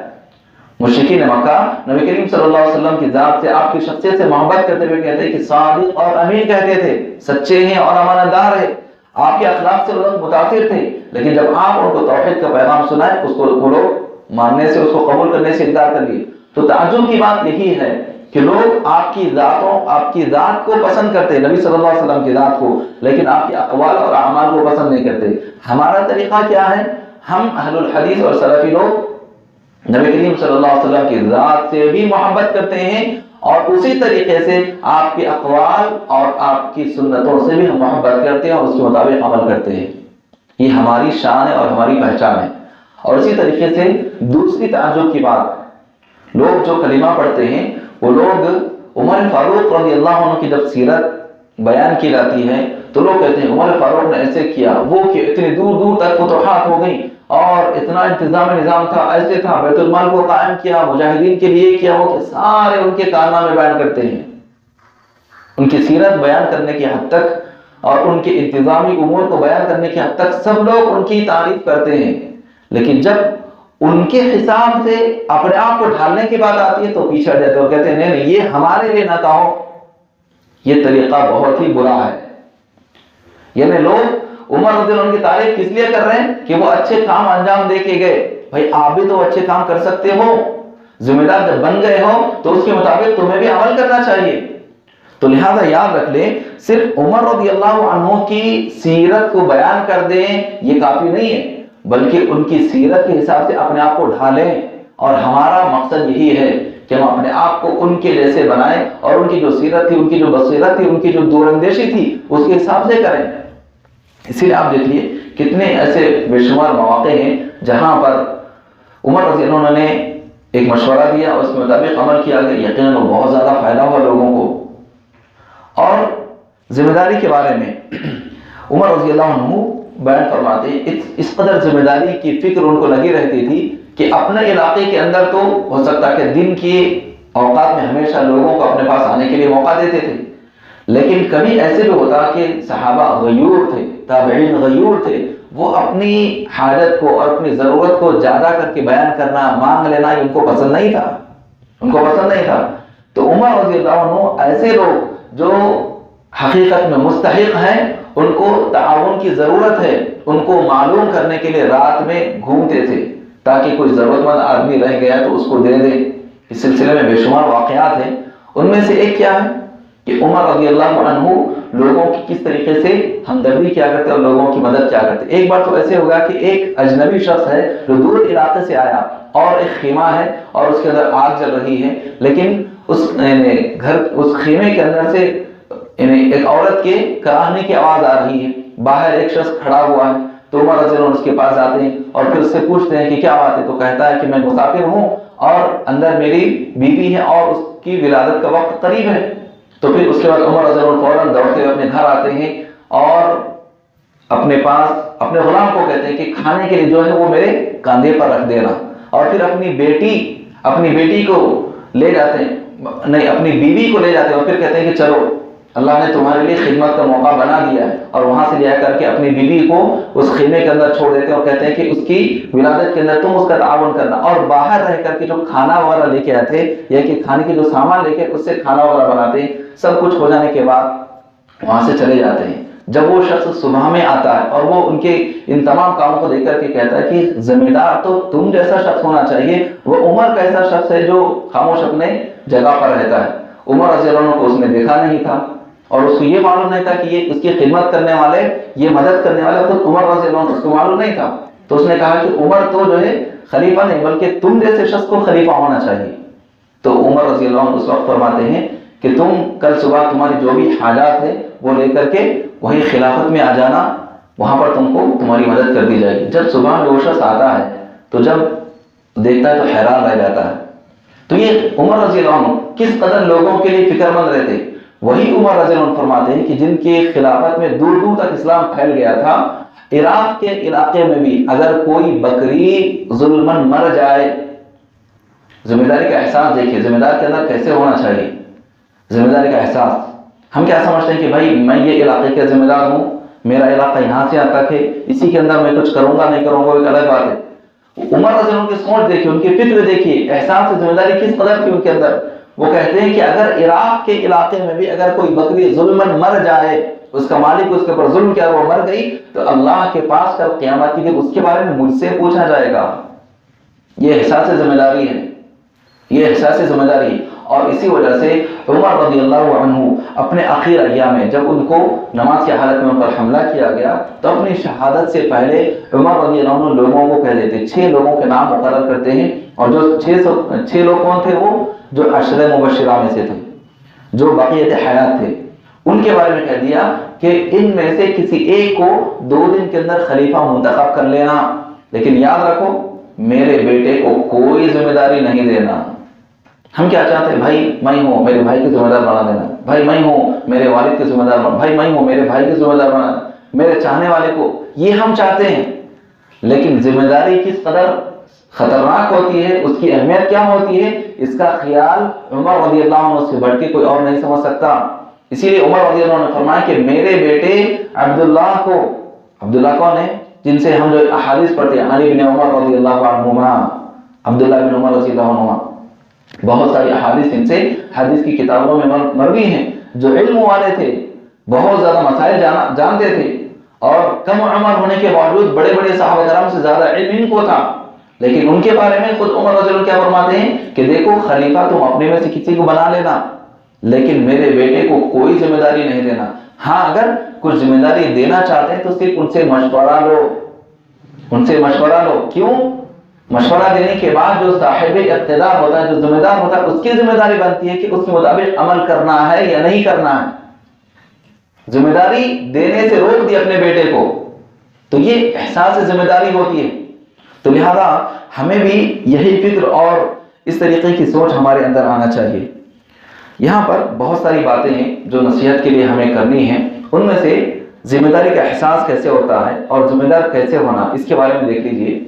مشرکین مکہ نبی کریم صلی اللہ علیہ وسلم کی ذات سے، آپ کی شخصیت سے محبت کرتے ہوئے کہتے ہیں کہ صادق اور امین کہتے تھے، سچے ہیں اور امانت دار ہیں، آپ کے اخلاق سے لوگ متاثر تھے، لیکن جب آپ ان کو توحید کا پیغام سنائے، اس کو وہ لوگ ماننے سے، اس کو قبول کرنے سے انکار کر لیے۔ تو تعجب کی بات یہی ہے کہ لوگ آپ کی ذات کو پسند کرتے ہیں، نبی صلی اللہ علیہ وسلم کی ذات کو، لیکن آپ کے اقوال اور اعمال کو پسند نہیں کرتے۔ ہمارا طریقہ کیا ہے؟ ہم اہل الحدیث اور سلفی لوگ نبی کریم صلی اللہ علیہ وسلم کی ذات سے بھی محبت کرتے ہیں، اور اسی طریقے سے آپ کے اقوال اور آپ کی سنتوں سے بھی ہم محبت کرتے ہیں اور اس کے مطابق عمل کرتے ہیں۔ یہ ہماری شان ہے اور ہماری پہچان ہے۔ اور اسی طریقے سے دوسری تعجب کی بات، لوگ جو کلمہ پڑھتے ہیں وہ لوگ عمر فاروق رضی اللہ عنہ کی جب سیرت بیان کی جاتی ہے تو لوگ کہتے ہیں عمر فاروق نے ایسے کیا، وہ کہ اتنی دور دور تک فتوحات ہو گئی اور اتنا انتظام نظام تھا، ایسے تھا، بیت المال کو قائم کیا، مجاہدین کے لیے کیا، وہ کہ سارے ان کے کارنامے بیان کرتے ہیں۔ ان کی سیرت بیان کرنے کی حد تک اور ان کے انتظامی امور کو بیان کرنے کی حد تک سب لوگ ان کی تعریف کرتے ہیں، لیکن جب ان کے حساب سے اپنے آپ کو ڈھالنے کی بات آتی ہے تو پیچھے ہٹ جاتے ہیں اور کہتے ہیں نہیں یہ ہمارے لیے نہ کہو۔ یہ طریقہ بہت ہی برا ہے۔ یعنی لوگ عمر رضی اللہ عنہ کی تعریف کس لیے کر رہے ہیں کہ وہ اچھے کام انجام دے کے گئے۔ بھائی آپ بھی تو اچھے کام کر سکتے ہو، ذمہ دار جب بن گئے ہو تو اس کے مطابق تمہیں بھی عمل کرنا چاہیے۔ تو لہذا یاد رکھ لیں، صرف عمر رضی اللہ عنہ کی سیرت کو بیان کر دیں یہ کافی نہیں ہے، بلکہ ان کی سیرت کے حساب سے اپنے آپ کو ڈھالیں، اور ہمارا مقصد یہی ہے کہ ہم اپنے آپ کو ان کے جیسے بنائیں اور ان کی جو سیرت تھی، ان کی جو بصیرت تھی، ان کی جو دور اندیشی تھی اس کے حساب سے کریں۔ اسی لیے آپ دیکھ لیے کتنے ایسے بے شمار مواقع ہیں جہاں پر عمر رضی اللہ عنہ نے ایک مشورہ دیا اور اس کے مطابق عمل کیا گیا، یقیناً بہت زیادہ فائدہ ہوا لوگوں کو۔ اور ذمہ داری کے بارے میں عمر رضی اللہ عنہ بیان فرماتے ہیں، اس قدر ذمہ داری کی فکر ان کو لگی رہتی تھی کہ اپنے علاقے کے اندر تو ہو سکتا کہ دن کے اوقات میں ہمیشہ لوگوں کو اپنے پاس آنے کے لیے موقع دیتے تھے، لیکن کبھی ایسے بھی ہوتا کہ صحابہ غیور تھے، تابعین غیور تھے، وہ اپنی حاجت کو اور اپنی ضرورت کو زیادہ کر کے بیان کرنا، مانگ لینا ان کو پسند نہیں تھا۔ تو عمر رضی اللہ عنہ ایسے لوگ جو حقیقت میں مستحق ہیں، ان کو تعاون کی ضرورت ہے، ان کو معلوم کرنے کے لیے رات میں گھومتے تھے تاکہ کوئی ضرورت مند آدمی رہ گیا تو اس کو دے دے۔ اس سلسلے میں بے شمار واقعات ہیں، ان میں سے ایک کیا ہے کہ عمر رضی اللہ عنہ لوگوں کی کس طریقے سے ہمدردی کیا کرتے اور لوگوں کی مدد کیا کرتے۔ ایک بار تو ایسے ہوگا کہ ایک اجنبی شخص ہے جو دور علاقے سے آیا اور ایک خیمہ ہے اور اس کے اندر آگ جل رہی ہے، لیکن اس خیمے کے اندر سے ایک عورت کے کراہنے کی آواز آ رہی ہے، باہر ایک شخص کھڑا ہوا ہے، تو عمر رضی اللہ عنہ اس کے پاس جاتے ہیں اور پھر اس سے پوچھتے ہیں کہ کیا بات ہے، تو کہتا ہے کہ میں مسافر ہوں اور اندر میری بیوی ہے اور اس کی ولادت کا وقت قریب ہے۔ تو پھر اس کے بعد عمر رضی اللہ عنہ فوراً دوڑتے ہوئے اپنے گھر آتے ہیں اور اپنے پاس اپنے غلام کو کہتے ہیں کہ کھانے کے لیے جو ہے وہ میرے کاندھے پر رکھ دینا، اور پھر اپنی بیٹی کو لے جاتے ہیں، نہیں اپنی بیوی کو لے جاتے ہیں اور پھر کہتے ہیں کہ چلو اللہ نے تمہارے لیے خدمت کا موقع بنا دیا ہے، اور وہاں سے لے کر کے اپنی بیوی کو اس خیمے کے اندر چھوڑ دیتے ہیں اور کہتے ہیں کہ اس کی ولادت کے اندر تم اس کا تعاون کرنا، اور باہر رہ کر کے جو کھانا وغیرہ لے کے آتے یا کہ کھانے کے جو سامان لے کے اس سے کھانا وغیرہ بناتے ہیں، سب کچھ ہو جانے کے بعد وہاں سے چلے جاتے ہیں۔ جب وہ شخص صبح میں آتا ہے اور وہ ان کے ان تمام کاموں کو دیکھ کر کے کہتا ہے کہ ذمہ دار تو تم جیسا شخص ہونا چاہیے، وہ عمر کا ایسا شخص ہے جو خاموش اپنے جگہ پر رہتا ہے۔ عمر رضی اللہ عنہ کو اس نے دیکھا نہیں تھا، اور اس کو یہ معلوم نہیں تھا کہ یہ اس کی خدمت کرنے والے، یہ مدد کرنے والے خود عمر رضی اللہ عنہ، اس کو معلوم نہیں تھا۔ تو اس نے کہا کہ عمر تو جو ہے خلیفہ نہیں بلکہ تم جیسے شخص کو خلیفہ ہونا چاہیے۔ تو عمر رضی اللہ عنہ اس وقت فرماتے ہیں کہ تم کل صبح تمہاری جو بھی حاجات ہے وہ لے کر کے وہی خلافت میں آ جانا، وہاں پر تم کو تمہاری مدد کر دی جائے گی۔ جب صبح میں وہ شخص آتا ہے تو جب دیکھتا ہے تو حیران رہ جاتا ہے۔ تو یہ عمر رضی اللہ عنہ کس قدر لوگوں کے لیے فکر مند رہتے۔ وہی عمر رضی اللہ عنہ فرماتے ہیں کہ جن کے خلافت میں دور دور تک اسلام پھیل گیا تھا، عراق کے علاقے میں بھی اگر کوئی بکری ظلمن مر جائے، ذمہ داری کا احساس دیکھیے ذمہ دار کے اندر کیسے ہونا چاہیے، ذمہ داری کا احساس۔ ہم کیا سمجھتے ہیں کہ بھائی میں یہ علاقے کا ذمہ دار ہوں، میرا علاقہ یہاں سے یہاں تک ہے، اسی کے اندر میں کچھ کروں گا نہیں کروں گا ایک الگ بات ہے۔ عمر رضی اللہ عنہ کی سوچ دیکھیے، ان کی فکر دیکھیے، احساس ذمہ داری کس قدر تھی ان کے اندر۔ وہ کہتے ہیں کہ اگر عراق کے علاقے میں بھی اگر کوئی بکری ظلمن مر جائے، اس کا مالک اس کے اوپر ظلم کیا وہ مر گئی، تو اللہ کے پاس کل قیامت کے دن اس کے بارے میں مجھ سے پوچھا جائے گا۔ یہ احساس ذمہ داری ہے، یہ احساس ذمہ داری ہے۔ اور اسی وجہ سے عمر رضی اللہ عنہ اپنے آخر ایام میں جب ان کو نماز کی حالت میں ان پر حملہ کیا گیا تو اپنی شہادت سے پہلے عمر رضی اللہ عنہ لوگوں کو کہہ دیتے، 6 لوگوں کے نام مقرر کرتے ہیں، اور جو 6 لوگ کون تھے، وہ جو عشرہ مبشرہ میں سے تھے، جو بقیت حیات تھے، ان کے بارے میں کہہ دیا کہ ان میں سے کسی ایک کو 2 دن کے اندر خلیفہ منتخب کر لینا، لیکن یاد رکھو میرے بیٹے کو کوئی ذمہ داری نہیں دینا۔ ہم کیا چاہتے ہیں، بھائی میں ہوں میرے بھائی کی ذمہ دار بنا دینا، بھائی میں ہوں میرے والد کی ذمہ دار بنا، بھائی میں ہوں میرے بھائی کی ذمہ دار بنا، میرے چاہنے والے کو، یہ ہم چاہتے ہیں۔ لیکن ذمہ داری کس قدر خطرناک ہوتی ہے، اس کی اہمیت کیا ہوتی ہے، اس کا خیال عمر رضی اللہ عنہ سے بڑھ کے کوئی اور نہیں سمجھ سکتا۔ اسی لیے عمر رضی اللہ عنہ نے فرمایا کہ میرے بیٹے عبداللہ کو، عبداللہ کون ہے جن سے ہم جو احادیث پڑھتے ہیں، علی بن عمر رضی اللہ عنہما، عبداللہ بن عمر رضی اللہ عنہما، بہت ساری احادیث ان سے حدیث کی کتابوں میں مروی ہیں، جو علم والے تھے، بہت زیادہ مسائل جانتے تھے، اور کم عمر ہونے کے باوجود بڑے بڑے صحابہ کرام سے زیادہ علم ان کو تھا۔ لیکن ان کے بارے میں خود عمر رضی اللہ عنہ کیا فرماتے ہیں کہ دیکھو خلیفہ تم اپنے میں سے کسی کو بنا لینا، لیکن میرے بیٹے کو کوئی ذمہ داری نہیں دینا۔ ہاں اگر کچھ ذمہ داری دینا چاہتے ہیں تو صرف ان سے مشورہ لو، ان سے مشورہ لو۔ کیوں؟ مشورہ دینے کے بعد جو صاحب اقتدار ہوتا ہے، جو ذمہ دار ہوتا ہے، اس کی ذمہ داری بنتی ہے کہ اس کے مطابق عمل کرنا ہے یا نہیں کرنا ہے۔ ذمہ داری دینے سے روک دی اپنے بیٹے کو، تو یہ احساس ذمہ داری ہوتی ہے۔ تو لہذا ہمیں بھی یہی فکر اور اس طریقے کی سوچ ہمارے اندر آنا چاہیے۔ یہاں پر بہت ساری باتیں ہیں جو نصیحت کے لیے ہمیں کرنی ہیں، ان میں سے ذمہ داری کا احساس کیسے ہوتا ہے اور ذمہ دار کیسے ہونا، اس کے بارے میں دیکھ لیجئے۔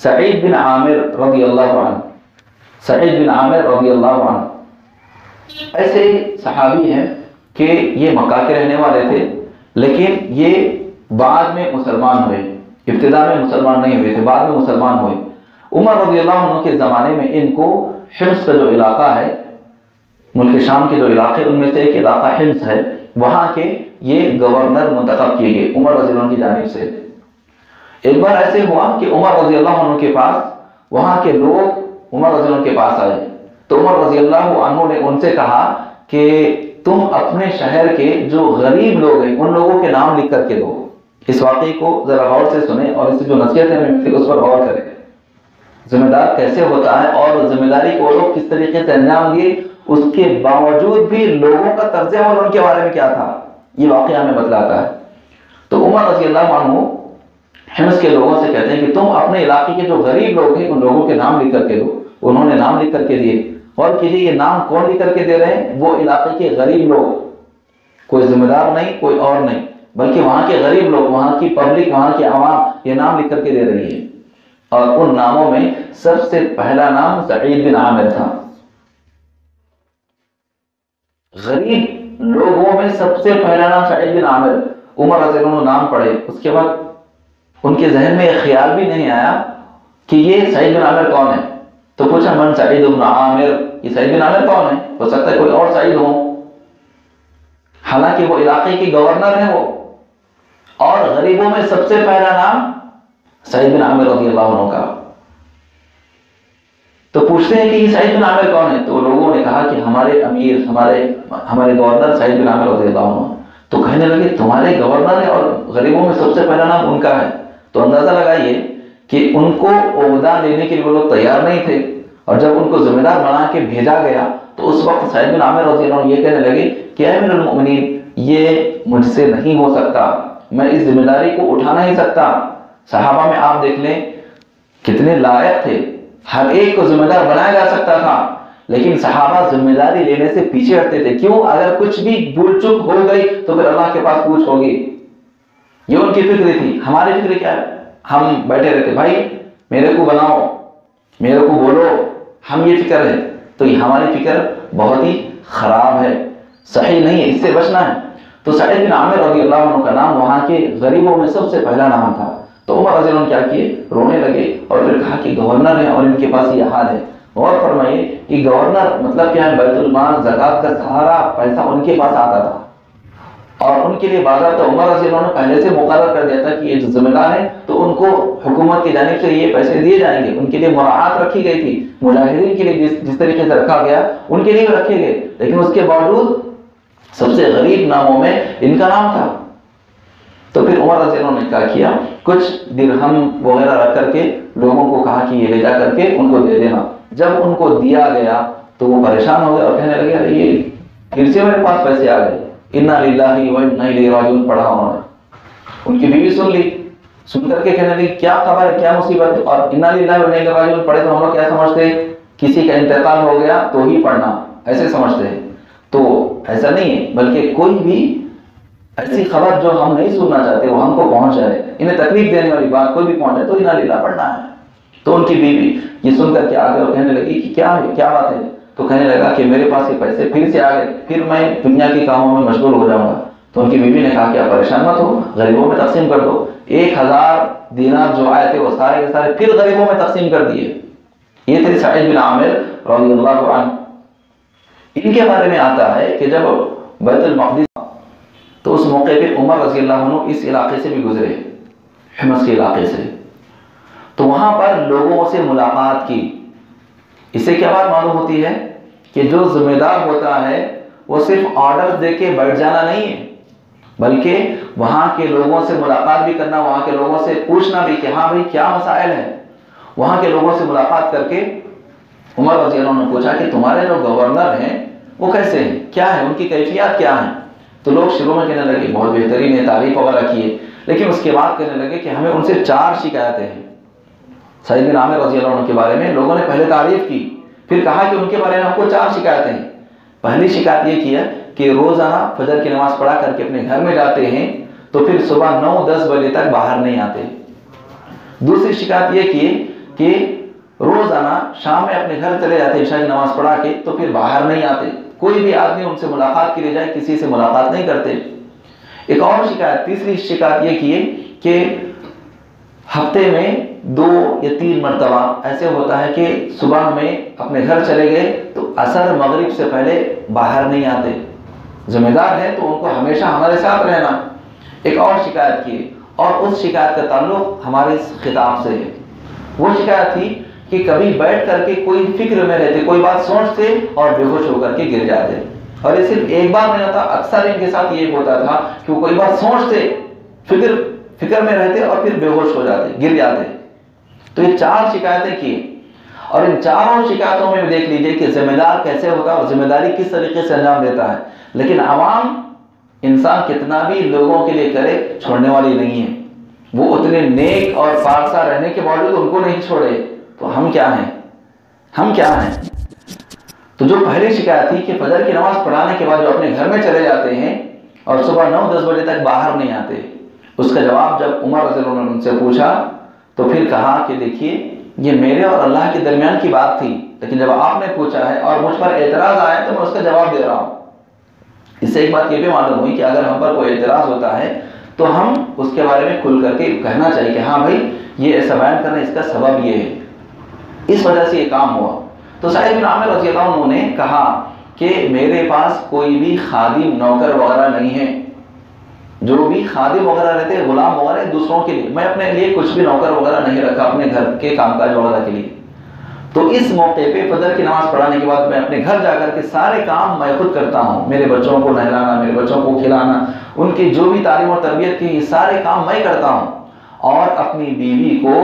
سعید بن عامر رضی اللہ عنہ، سعید بن عامر رضی اللہ عنہ ایسے صحابی ہیں کہ یہ مکہ کے رہنے والے تھے، لیکن یہ بعد میں مسلمان ہوئے، ابتدا میں مسلمان نہیں ہوئے تھے، بعد میں مسلمان ہوئے۔ عمر رضی اللہ عنہ کے زمانے میں ان کو حمص کا جو علاقہ ہے، ملک شام کے جو علاقے، ان میں سے ایک علاقہ حمص ہے، وہاں کے یہ گورنر منتخب کیے گئے عمر رضی اللہ عنہ کی جانب سے۔ ایک بار ایسے ہوا کہ عمر رضی اللہ عنہ کے پاس وہاں کے لوگ عمر رضی اللہ عنہ کے پاس آئے، تو عمر رضی اللہ عنہ نے ان سے کہا کہ تم اپنے شہر کے جو غریب لوگ ہیں ان لوگوں کے نام لکھ کر کے دو۔ اس واقعے کو ذرا غور سے سنیں اور اس سے جو نصیحت ہے اس پر غور کریں۔ ذمہ دار کیسے ہوتا ہے اور ذمہ داری کو لوگ کس طریقے سے انجام دیے، اس کے باوجود بھی لوگوں کا طرز عمل ان کے بارے میں کیا تھا، یہ واقعہ ہمیں بتلاتا ہے۔ تو عمر رضی اللہ عنہ حمص کے لوگوں سے کہتے ہیں کہ تم اپنے علاقے کے جو غریب لوگ ہیں ان لوگوں کے نام لکھ کر کے دو۔ انہوں نے نام لکھ کر کے دیے، اور کیجیے یہ نام کون لکھ کر کے دے رہے ہیں، وہ علاقے کے غریب لوگ، کوئی ذمہ دار نہیں، کوئی اور نہیں، بلکہ وہاں کے غریب لوگ، وہاں کی پبلک، وہاں کی عوام یہ نام لکھ کر کے دے رہی ہے۔ اور ان ناموں میں سب سے پہلا نام سعید بن عامر تھا۔ غریب لوگوں میں سب سے پہلا نام سعید بن عامر، عمر رضی اللہ عنہ نام پڑھے، اس کے بعد ان کے ذہن میں ایک خیال بھی نہیں آیا کہ یہ سعید بن عامر کون ہے. تو پوچھا من سعید بن عامر، یہ سعید بن عامر کون ہے؟ ہو سکتا ہے کوئی اور سعید ہو، حالانکہ وہ علاقے کی گورنر ہے وہ، اور غریبوں میں سب سے پہلا نام سعید بن عامر رضی اللہ عنہ کا. تو پوچھتے ہیں کہ یہ سعید بن عامر کون ہے؟ تو لوگوں نے کہا کہ ہمارے امیر، ہمارے گورنر سعید بن عامر رضی اللہ عنہ. تو کہنے لگے تمہارے گورنر ہے اور غریبوں میں سب سے پہلا نام ان کا ہے. تو اندازہ لگائیے کہ ان کو عہدہ لینے کے لیے وہ لوگ تیار نہیں تھے، اور جب ان کو ذمہ دار بنا کے بھیجا گیا تو اس وقت سعید بن عامر رضی اللہ عنہ یہ کہنے لگے کہ اے امیر المؤمنین، یہ مجھ سے نہیں ہو سکتا، میں اس ذمہ داری کو اٹھا نہیں سکتا. صحابہ میں آپ دیکھ لیں کتنے لائق تھے، ہر ایک کو ذمہ دار بنایا جا سکتا تھا، لیکن صحابہ ذمہ داری لینے سے پیچھے ہٹتے تھے. کیوں؟ اگر کچھ بھی بھول چک ہو گئی تو پھر اللہ کے پاس پوچھ ہوگی. یہ ان کی فکر تھی. ہماری فکر کیا ہے؟ ہم بیٹھے رہتے، بھائی میرے کو بناؤ، میرے کو بولو، ہم یہ فکر ہے. تو یہ ہماری فکر بہت ہی خراب ہے، صحیح نہیں ہے، اس سے بچنا ہے. تو سعید بن عامر رضی اللہ عنہ کا نام وہاں کے غریبوں میں سب سے پہلا نام تھا. تو عمر رضی اللہ عنہ کیا کیے؟ رونے لگے اور پھر کہا کہ گورنر ہے اور ان کے پاس یہ حال ہے. غور فرمائیے کہ گورنر مطلب کیا ہے؟ بیت المال، زکوٰۃ کا سارا پیسہ ان کے پاس آتا تھا، اور ان کے لیے باضابطہ عمر رضی اللہ عنہ نے پہلے سے مقرر کر دیا تھا کہ یہ جو ذمہ دار ہے تو ان کو حکومت کی جانب سے یہ پیسے دیے جائیں گے. ان کے لیے مراعات رکھی گئی تھی، مجاہدین کے لیے جس طریقے سے رکھا گیا ان کے لیے بھی رکھے گئے، لیکن اس کے باوجود سب سے غریب ناموں میں ان کا نام تھا. تو پھر عمر رضی اللہ عنہ نے کیا کیا؟ کچھ درہم وغیرہ رکھ کر کے لوگوں کو کہا کہ یہ لے جا کر کے ان کو دے دینا. جب ان کو دیا گیا تو وہ پریشان ہو گئے اور کہنے لگے ارے یہ پھر سے میرے پاس پیسے آ گئے. انا للہ و انا الیہ راجعون پڑھا انہوں نے. ان کی بیوی سن لی، سن کر کے کہنے لگی کیا خبر ہے، کیا مصیبت ہے؟ اور انا للہ و انا الیہ راجعون پڑھے تو ہم لوگ کیا سمجھتے ہیں؟ کسی کا انتقال ہو گیا تو ہی پڑھنا، ایسے سمجھتے ہیں. تو ایسا نہیں ہے، بلکہ کوئی بھی ایسی خبر جو ہم نہیں سننا چاہتے وہ ہم کو پہنچ جائے، انہیں تکلیف دینے والی بات کوئی بھی پہنچ جائے تو انا للہ پڑھنا ہے. تو ان کی بیوی یہ سن کر کے آگے اور کہنے لگی کہ کیا ہے، کیا بات ہے؟ تو کہنے لگا کہ میرے پاس یہ پیسے پھر سے آ گئے، پھر میں دنیا کے کاموں میں مشغول ہو جاؤں گا. تو ان کی بیوی نے کہا کہ آپ پریشان مت ہو، غریبوں میں تقسیم کر دو. 1000 دینار جو آئے تھے وہ سارے کے سارے پھر غریبوں میں تقسیم کر دیے. یہ تھے سعید بن عامر رضی اللہ عنہ. ان کے بارے میں آتا ہے کہ جب بیت المقدس تو اس موقع پہ عمر رضی اللہ عنہ اس علاقے سے بھی گزرے، حمص کے علاقے سے. تو وہاں پر لوگوں سے ملاقات کی. اس سے کیا بات معلوم ہوتی ہے کہ جو ذمہ دار ہوتا ہے وہ صرف آرڈر دے کے بیٹھ جانا نہیں ہے، بلکہ وہاں کے لوگوں سے ملاقات بھی کرنا، وہاں کے لوگوں سے پوچھنا بھی کہ ہاں بھائی کیا مسائل ہیں. وہاں کے لوگوں سے ملاقات کر کے عمر رضی اللہ عنہ نے پوچھا کہ تمہارے جو گورنر ہیں وہ کیسے ہیں، کیا ہے ان کی کیفیات کیا ہیں؟ تو لوگ شروع میں کہنے لگے بہت بہترین ہے، تعریف وغیرہ کیے، لیکن اس کے بعد کہنے لگے کہ ہمیں ان سے 4 شکایتیں ہیں. سعید بن عامر رضی اللہ عنہ کے بارے میں لوگوں نے پہلے تعریف کی، پھر کہا کہ ان کے بارے میں ہم کو 4 شکایتیں ہیں. پہلی شکایت یہ کی ہے کہ روزانہ فجر کی نماز پڑھا کر کے اپنے گھر میں جاتے ہیں تو پھر صبح 9-10 بجے تک باہر نہیں آتے. دوسری شکایت یہ کی کہ روزانہ شام میں اپنے گھر چلے جاتے عشاء کی نماز پڑھا کے تو پھر باہر نہیں آتے، کوئی بھی آدمی ان سے ملاقات کے لیے جائے کسی سے ملاقات نہیں کرتے. ایک اور شکایت، تیسری شکایت یہ کی کہ ہفتے میں 2 یا 3 مرتبہ ایسے ہوتا ہے کہ صبح میں اپنے گھر چلے گئے تو عصر مغرب سے پہلے باہر نہیں آتے. ذمہ دار ہے تو ان کو ہمیشہ ہمارے ساتھ رہنا. ایک اور شکایت کی، اور اس شکایت کا تعلق ہمارے خطاب سے ہے. وہ شکایت تھی کہ کبھی بیٹھ کر کے کوئی فکر میں رہتے، کوئی بات سوچتے اور بے ہوش ہو کر کے گر جاتے. اور یہ صرف ایک بار نہیں ہوتا، اکثر ان کے ساتھ یہ ہوتا تھا کہ وہ کوئی بات سوچتے، فکر میں رہتے اور پھر بے ہوش ہو جاتے، گر جاتے. تو یہ 4 شکایتیں کی، اور ان چاروں شکایتوں میں دیکھ لیجئے کہ ذمہ دار کیسے ہوتا ہے اور ذمہ داری کس طریقے سے انجام دیتا ہے. لیکن عوام، انسان کتنا بھی لوگوں کے لیے کرے چھوڑنے والی نہیں ہے. وہ اتنے نیک اور پارسا رہنے کے باوجود ان کو نہیں چھوڑے. تو ہم کیا ہیں؟ ہم کیا ہیں؟ تو جو پہلی شکایت تھی کہ فجر کی نماز پڑھانے کے بعد جو اپنے گھر میں چلے جاتے ہیں اور صبح 9-10 بجے تک باہر نہیں آتے، اس کا جواب جب عمر رضی اللہ عنہ نے ان سے پوچھا تو پھر کہا کہ دیکھیے یہ میرے اور اللہ کے درمیان کی بات تھی، لیکن جب آپ نے پوچھا ہے اور مجھ پر اعتراض آیا تو میں اس کا جواب دے رہا ہوں. اس سے ایک بات یہ بھی معلوم ہوئی کہ اگر ہم پر کوئی اعتراض ہوتا ہے تو ہم اس کے بارے میں کھل کر کے کہنا چاہیے کہ ہاں بھائی یہ ایسا بیان کرنا اس کا سبب یہ ہے، اس وجہ سے یہ کام ہوا۔ تو سعید بن عامر رضی اللہ عنہ نے کہا کہ میرے پاس کوئی بھی خادم نوکر وغیرہ نہیں ہے، جو بھی خادم وغیرہ رہتے ہیں غلام وغیرہ دوسروں کے لیے، میں اپنے لیے کچھ بھی نوکر وغیرہ نہیں رکھا اپنے گھر کے کام کاج وغیرہ کے لیے۔ تو اس موقع پہ فجر کی نماز پڑھانے کے بعد میں اپنے گھر جا کر کے سارے کام میں خود کرتا ہوں، میرے بچوں کو نہلانا، میرے بچوں کو کھلانا، ان کی جو بھی تعلیم اور تربیت کی، یہ سارے کام میں کرتا ہوں، اور اپنی بیوی کو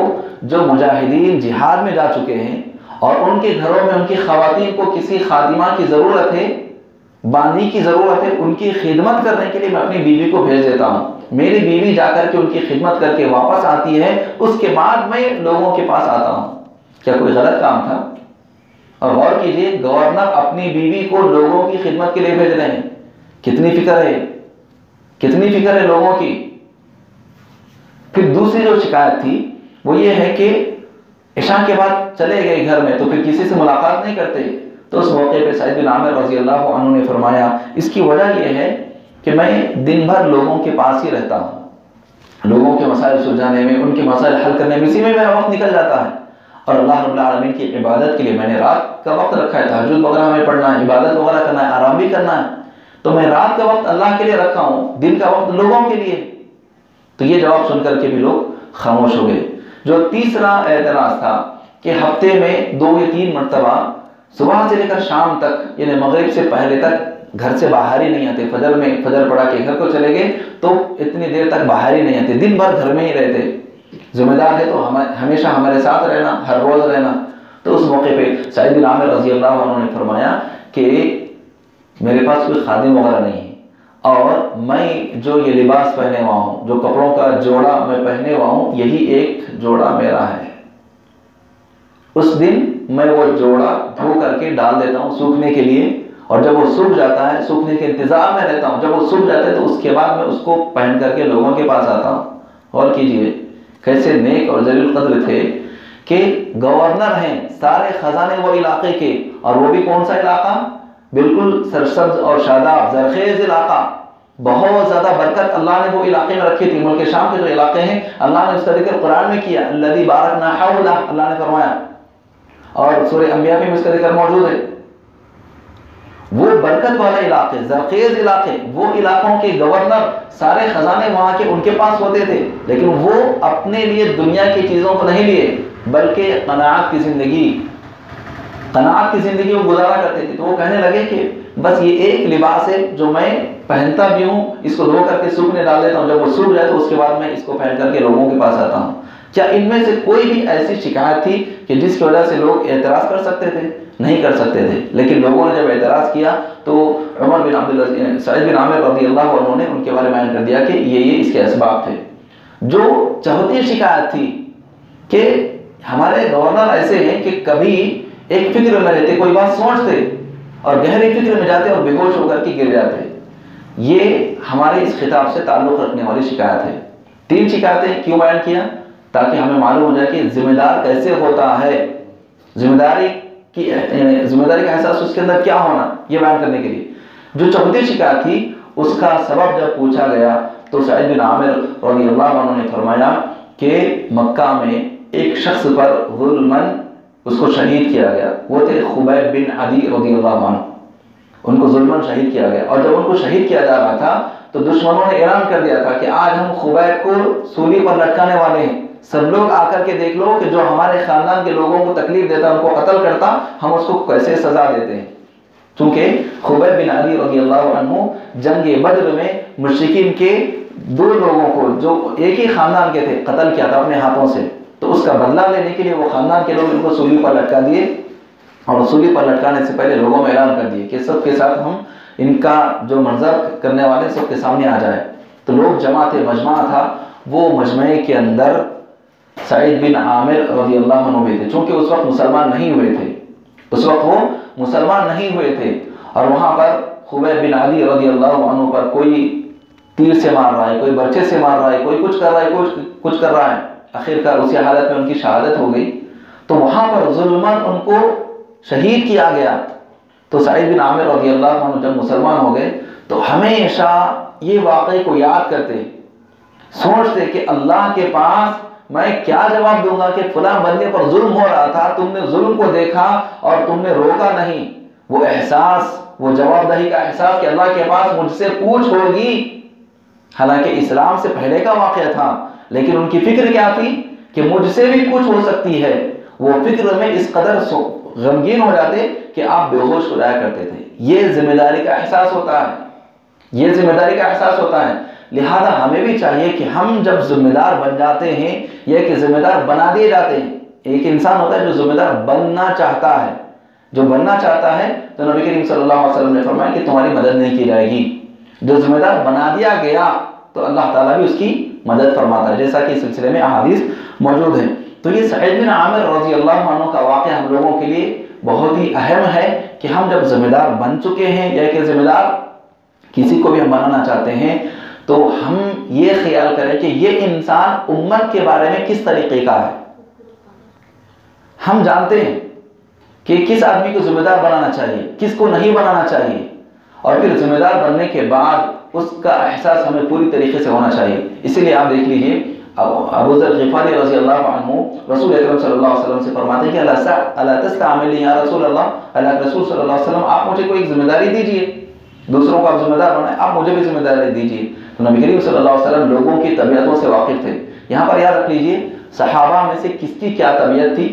جو مجاہدین جہاد میں جا چکے ہیں اور ان کے گھروں میں ان کی خواتین کو کسی خادمہ کی ضرورت ہے، باندھی کی ضرورت ہے، ان کی خدمت کرنے کے لیے میں اپنی بیوی کو بھیج دیتا ہوں، میری بیوی جا کر کے ان کی خدمت کر کے واپس آتی ہے، اس کے بعد میں لوگوں کے پاس آتا ہوں۔ کیا کوئی غلط کام تھا؟ اور غور کیجئے، گورنر اپنی بیوی کو لوگوں کی خدمت کے لیے بھیج رہے ہیں، کتنی فکر ہے، کتنی فکر ہے لوگوں کی۔ پھر دوسری جو شکایت تھی وہ یہ ہے کہ عشاء کے بعد چلے گئے گھر میں تو پھر کسی سے ملاقات نہیں کرتے۔ تو اس موقع پہ سعید بن عامر رضی اللہ عنہ نے فرمایا اس کی وجہ یہ ہے کہ میں دن بھر لوگوں کے پاس ہی رہتا ہوں، لوگوں کے مسائل سلجھانے میں، ان کے مسائل حل کرنے میں، اسی میں میرا وقت نکل جاتا ہے، اور اللہ رب العالمین کی عبادت کے لیے میں نے رات کا وقت رکھا ہے، تہجد وغیرہ ہمیں پڑھنا ہے، عبادت وغیرہ کرنا ہے، آرام بھی کرنا ہے، تو میں رات کا وقت اللہ کے لیے رکھا ہوں، دن کا وقت لوگوں کے لیے۔ تو یہ جواب سن کر کے بھی لوگ خاموش ہو گئے۔ جو تیسرا اعتراض تھا کہ ہفتے میں 2 یا 3 مرتبہ صبح سے لے کر شام تک، یعنی مغرب سے پہلے تک گھر سے باہر ہی نہیں آتے، فجر پڑھا کے گھر کو چلے گئے تو اتنی دیر تک باہر ہی نہیں آتے، دن بھر گھر میں ہی رہتے، ذمہ دار ہے تو ہمیشہ ہمارے ساتھ رہنا، ہر روز رہنا۔ تو اس موقع پہ سعید بن عامر رضی اللہ عنہ نے فرمایا کہ میرے پاس کوئی خادم وغیرہ نہیں ہے، اور میں جو یہ لباس پہنے ہوا ہوں، جو کپڑوں کا جوڑا میں پہنے ہوا ہوں، یہی ایک جوڑا میرا ہے، اس دن میں وہ جوڑا دھو کر کے ڈال دیتا ہوں سوکھنے کے لیے، اور جب وہ سوکھ جاتا ہے، سوکھنے کے انتظار میں رہتا ہوں، جب وہ سوکھ جاتا ہے تو اس کے بعد میں اس کو پہن کر کے لوگوں کے پاس آتا ہوں۔ غور کیجئے کیسے نیک اور جلیل قدر تھے کہ گورنر ہیں سارے خزانے وہ علاقے کے، اور وہ بھی کون سا علاقہ؟ بالکل سرسبز اور شاداب زرخیز علاقہ، بہت زیادہ برکت اللہ نے وہ علاقے میں رکھی تھی۔ ملک شام کے جو علاقے ہیں اللہ نے اس کا ذکر قرآن میں کیا، الذی بارکنا حولہ، اللہ نے فرمایا، اور سورہ انبیاء میں اس کا ذکر موجود ہے۔ وہ برکت والے علاقے، زرخیز علاقے، وہ علاقوں کے گورنر سارے خزانے وہاں کے ان کے پاس ہوتے تھے، لیکن وہ اپنے لیے دنیا کی چیزوں کو نہیں لیے، بلکہ قناعت کی زندگی وہ گزارا کرتے تھے۔ تو وہ کہنے لگے کہ بس یہ ایک لباس ہے جو میں پہنتا بھی ہوں، اس کو دھو کر کے سوکھنے ڈال دیتا ہوں، جب وہ سوکھ جائے تو اس کے بعد میں اس کو پہن کر کے لوگوں کے پاس آتا ہوں۔ کیا ان میں سے کوئی بھی ایسی شکایت تھی کہ جس کی وجہ سے لوگ اعتراض کر سکتے تھے؟ نہیں کر سکتے تھے، لیکن لوگوں نے جب اعتراض کیا تو سعید بن عامر رضی اللہ عنہ نے ان کے بارے میں بیان کر دیا کہ یہ اس کے اسباب تھے۔ جو چوتھی شکایت تھی کہ ہمارے گورنر ایسے ہیں کہ کبھی ایک فکر میں رہتے، کوئی بات سوچتے اور گہری فکر میں جاتے اور بے ہوش ہو کر کے گر جاتے۔ یہ ہمارے اس خطاب سے تعلق رکھنے والی شکایت ہے۔ 3 شکایتیں کیوں بیان کیا؟ تاکہ ہمیں معلوم ہو جائے کہ ذمہ دار کیسے ہوتا ہے، ذمہ داری کا احساس اس کے اندر کیا ہونا، یہ بیان کرنے کے لیے۔ جو چوتھی شکایت تھی اس کا سبب جب پوچھا گیا تو سعید بن عامر رضی اللہ عنہ نے فرمایا کہ مکہ میں ایک شخص پر ظلماً اس کو شہید کیا گیا، وہ تھے خبیب بن عدی رضی اللہ عنہ، ان کو ظلماً شہید کیا گیا، اور جب ان کو شہید کیا جا رہا تھا تو دشمنوں نے اعلان کر دیا تھا کہ آج ہم خبیب کو سولی پر لٹکانے والے ہیں، سب لوگ آ کر کے دیکھ لو کہ جو ہمارے خاندان کے لوگوں کو تکلیف دیتا، ان کو قتل کرتا، ہم اس کو کیسے سزا دیتے ہیں۔ چونکہ خبیب بن عدی رضی اللہ عنہ جنگ بدر میں مشرکین کے 2 لوگوں کو جو ایک ہی خاندان کے تھے قتل کیا تھا اپنے ہاتھوں سے، تو اس کا بدلہ لینے کے لیے وہ خاندان کے لوگ ان کو سولی پر لٹکا دیے، اور سولی پر لٹکانے سے پہلے لوگوں میں اعلان کر دیے کہ سب کے ساتھ ہم ان کا جو منظر کرنے والے سب کے سامنے آ جائے۔ تو لوگ جمع تھے، مجمع تھا، وہ مجمع کے اندر سعید بن عامر رضی اللہ عنہ بھی تھے، چونکہ اس وقت مسلمان نہیں ہوئے تھے، اس وقت وہ مسلمان نہیں ہوئے تھے، اور وہاں پر خبیب بن عدی رضی اللہ عنہ پر کوئی تیر سے مار رہا ہے، کوئی برچے سے مار رہا ہے، کوئی کچھ کر رہا ہے، کچھ کر رہا ہے، آخرکار اسی حالت میں ان کی شہادت ہو گئی۔ تو وہاں پر ظلماً ان کو شہید کیا گیا۔ تو سعید بن عامر رضی اللہ عنہ جب مسلمان ہو گئے تو ہمیشہ یہ واقعے کو یاد کرتے، سوچتے کہ اللہ کے پاس میں کیا جواب دوں گا کہ فلاں بندے پر ظلم ہو رہا تھا، تم نے ظلم کو دیکھا اور تم نے روکا نہیں۔ وہ احساس، وہ جواب دہی کا احساس کہ اللہ کے پاس مجھ سے پوچھ ہوگی، حالانکہ اسلام سے پہلے کا واقعہ تھا، لیکن ان کی فکر کیا تھی کہ مجھ سے بھی پوچھ ہو سکتی ہے۔ وہ فکر میں اس قدر غمگین ہو جاتے کہ آپ بے ہوش ہو جایا کرتے تھے۔ یہ ذمہ داری کا احساس ہوتا ہے، یہ ذمہ داری کا احساس ہوتا ہے۔ لہذا ہمیں بھی چاہیے کہ ہم جب ذمہ دار بن جاتے ہیں یا کہ ذمہ دار بنا دیے جاتے ہیں، ایک انسان ہوتا ہے جو ذمہ دار بننا چاہتا ہے، جو بننا چاہتا ہے تو نبی کریم صلی اللہ علیہ وسلم نے فرمایا کہ تمہاری مدد نہیں کی جائے گی۔ جو ذمہ دار بنا دیا گیا تو اللہ تعالیٰ بھی اس کی مدد فرماتا ہے، جیسا کہ اس سلسلے میں احادیث موجود ہیں۔ تو یہ سعید بن عامر رضی اللہ عنہ کا واقعہ ہم لوگوں کے لیے بہت ہی اہم ہے کہ ہم جب ذمہ دار بن چکے ہیں یا کہ ذمہ دار کسی کو بھی ہم بنانا چاہتے ہیں تو ہم یہ خیال کریں کہ یہ انسان امت کے بارے میں کس طریقے کا ہے۔ ہم جانتے ہیں کہ کس آدمی کو ذمہ دار بنانا چاہیے، کس کو نہیں بنانا چاہیے، اور پھر ذمہ دار بننے کے بعد اس کا احساس ہمیں پوری طریقے سے ہونا چاہیے۔ اسی لیے آپ دیکھ لیجئے ابو ذر غفاری رضی اللہ عنہ رسول اکرم صلی اللہ علیہ وسلم سے فرماتے ہیں کہ اللہ تستعملنی یا رسول اللہ، اللہ کے رسول صلی اللہ علیہ وسلم آپ مجھے کوئی ایک ذمہ داری دیجئے، دوسروں کو آپ ذمہ دار بنائیں، آپ مجھے بھی ذمہ داری دیجئے۔ تو نبی کریم صلی اللہ علیہ وسلم لوگوں کی طبیعتوں سے واقف تھے۔ یہاں پر یاد رکھ لیجئے صحابہ میں سے کس کی کیا طبیعت تھی،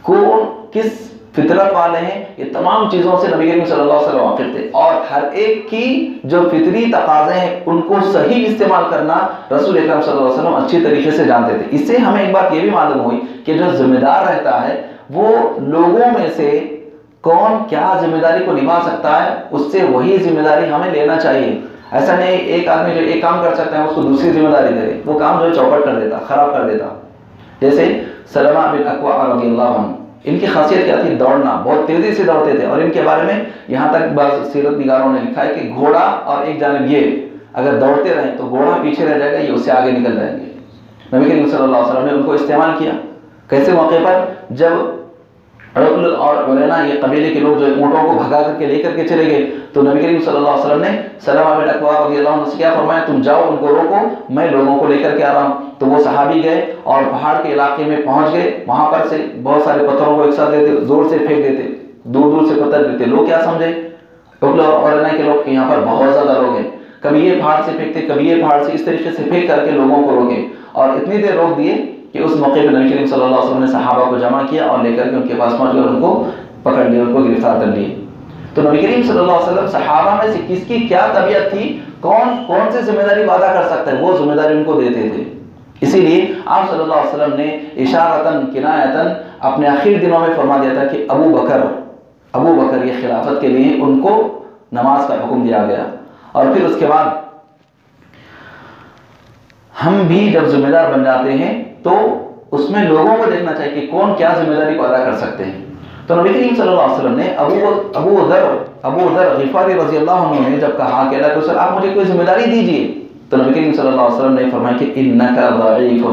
کون کس فطرت والے ہیں، یہ تمام چیزوں سے نبی کریم صلی اللہ علیہ وسلم واقف تھے، اور ہر ایک کی جو فطری تقاضے ہیں ان کو صحیح استعمال کرنا رسول اکرم صلی اللہ علیہ وسلم اچھی طریقے سے جانتے تھے۔ اس سے ہمیں ایک بات یہ بھی معلوم ہوئی کہ جو ذمہ دار رہتا ہے وہ لوگوں میں سے کون کیا ذمہ داری کو نبھا سکتا ہے، اس سے وہی ذمہ داری ہمیں لینا چاہیے۔ ایسا نہیں ایک آدمی جو ایک کام کر سکتا ہے اس کو دوسری ذمہ داری دے دے، وہ کام جو ہے چوپٹ کر دیتا، خراب کر دیتا۔ جیسے سلمہ بن اکوع رضی اللہ عنہ، ان کی خاصیت کیا تھی؟ دوڑنا، بہت تیزی سے دوڑتے تھے، اور ان کے بارے میں یہاں تک بعض سیرت نگاروں نے لکھا ہے کہ گھوڑا اور ایک جانب یہ اگر دوڑتے رہیں تو گھوڑا پیچھے رہ جائے گا، یہ اس سے آگے نکل جائیں گے۔ نبی کریم صلی اللہ علیہ وسلم نے ان کو استعمال کیا، کیسے موقع پر جب عقل اور علینا یہ قبیلے کے لوگ جو اونٹوں کو بھگا کر کے لے کر کے چلے گئے تو نبی کریم صلی اللہ علیہ وسلم نے سلمہ بن اکوع رضی اللہ عنہ سے کیا فرمایا، تم جاؤ ان کو روکو، میں لوگوں کو لے کر کے آ رہا ہوں۔ تو وہ صحابی گئے اور پہاڑ کے علاقے میں پہنچ گئے، وہاں پر سے بہت سارے پتھروں کو ایک ساتھ دیتے، زور سے پھینک دیتے، دور دور سے پتھر دیتے۔ لوگ کیا سمجھے، عقل اور علینا کے لوگ کہ یہاں پر بہت زیادہ لوگ ہیں، کبھی یہ پہاڑ سے پھینکتے کبھی یہ پہاڑ سے، اس طریقے سے پھینک کر کے لوگوں کو روکے، اور اتنی دیر روک دیے کہ اس موقع پہ نبی کریم صلی اللہ علیہ وسلم نے صحابہ کو جمع کیا اور لے کر کے ان کے پاس پہنچ گئے اور ان کو پکڑ لیا، ان کو گرفتار کر لیے۔ تو نبی کریم صلی اللہ علیہ وسلم صحابہ میں سے کس کی کیا طبیعت تھی، کون سے ذمہ داری وعدہ کر سکتا ہے، وہ ذمہ داری ان کو دیتے تھے۔ اسی لیے آپ صلی اللہ علیہ وسلم نے اشارتاً کنایتاً اپنے آخر دنوں میں فرما دیا تھا کہ ابو بکر یہ خلافت کے لیے ان کو نماز کا حکم دیا گیا۔ اور پھر اس کے بعد ہم بھی جب ذمہ دار بن جاتے ہیں تو اس میں لوگوں کو دیکھنا چاہیے کہ کون کیا ذمہ داری کو ادا کر سکتے ہیں۔ تو نبی کریم صلی اللہ علیہ وسلم نے ابو ذر غفاری رضی اللہ عنہ نے جب کہا کہ اللہ کے رسول آپ مجھے کوئی ذمہ داری دیجیے، تو نبی کریم صلی اللہ علیہ وسلم نے فرمایا کہ انک ضعیف،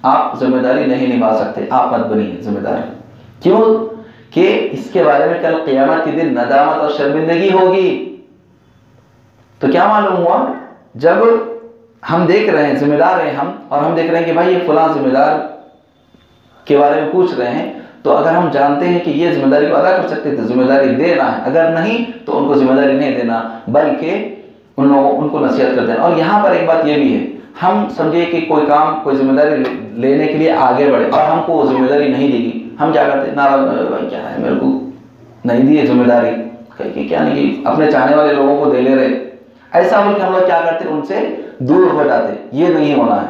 آپ ذمہ داری نہیں نبھا سکتے، آپ مت بنیے ذمہ دار۔ کیوں کہ اس کے بارے میں کل قیامت کے دن ندامت اور شرمندگی ہوگی۔ تو کیا معلوم ہوا، جب ہم دیکھ رہے ہیں ذمہ دار ہیں ہم، اور ہم دیکھ رہے ہیں کہ بھائی یہ فلاں ذمہ دار کے بارے میں پوچھ رہے ہیں، تو اگر ہم جانتے ہیں کہ یہ ذمہ داری کو ادا کر سکتے تو ذمہ داری دینا ہے، اگر نہیں تو ان کو ذمہ داری نہیں دینا بلکہ ان کو نصیحت کر دینا۔ اور یہاں پر ایک بات یہ بھی ہے، ہم سمجھے کہ کوئی کام کوئی ذمہ داری لینے کے لیے آگے بڑھے اور ہم کو وہ ذمہ داری نہیں دے گی، ہم کیا کرتے ہیں، ناراض، بھائی کیا ہے میرے کو نہیں دی ذمہ داری، کہ کیا نہیں اپنے چاہنے والے لوگوں کو دے لے رہے، ایسا بول کے ہم لوگ کیا کرتے ہیں، ان سے دور ہو جاتے۔ یہ نہیں ہونا ہے۔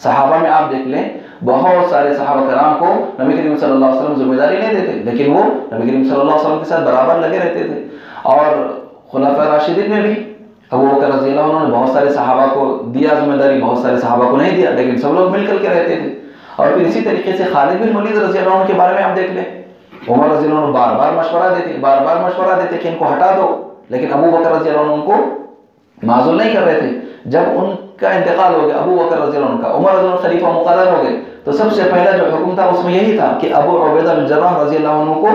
صحابہ میں آپ دیکھ لیں بہت سارے صحابہ کرام کو نبی کریم صلی اللہ علیہ وسلم ذمہ داری نہیں دیتے، لیکن وہ نبی کریم صلی اللہ علیہ وسلم کے ساتھ برابر لگے رہتے تھے۔ اور خلفاء راشدین میں بھی ابو بکر رضی اللہ عنہ نے بہت سارے صحابہ کو دیا ذمہ داری، بہت سارے صحابہ کو نہیں دیا، لیکن سب لوگ مل کر کے رہتے تھے۔ اور پھر اسی طریقے سے خالد بن ولید رضی اللہ عنہ کے بارے میں آپ دیکھ لیں، عمر رضی اللہ عنہ بار بار مشورہ دیتے کہ ان کو ہٹا دو، لیکن ابو بکر رضی اللہ عنہ ان کو معزول نہیں کر رہے تھے۔ جب ان کا انتقال ہو گیا ابو بکر رضی اللہ عنہ کا، عمر رضی اللہ عنہ خلیفہ مقرر ہو گئے، تو سب سے پہلا جو حکم تھا اس میں یہی تھا کہ ابو عبیدہ بن جراح رضی اللہ عنہ کو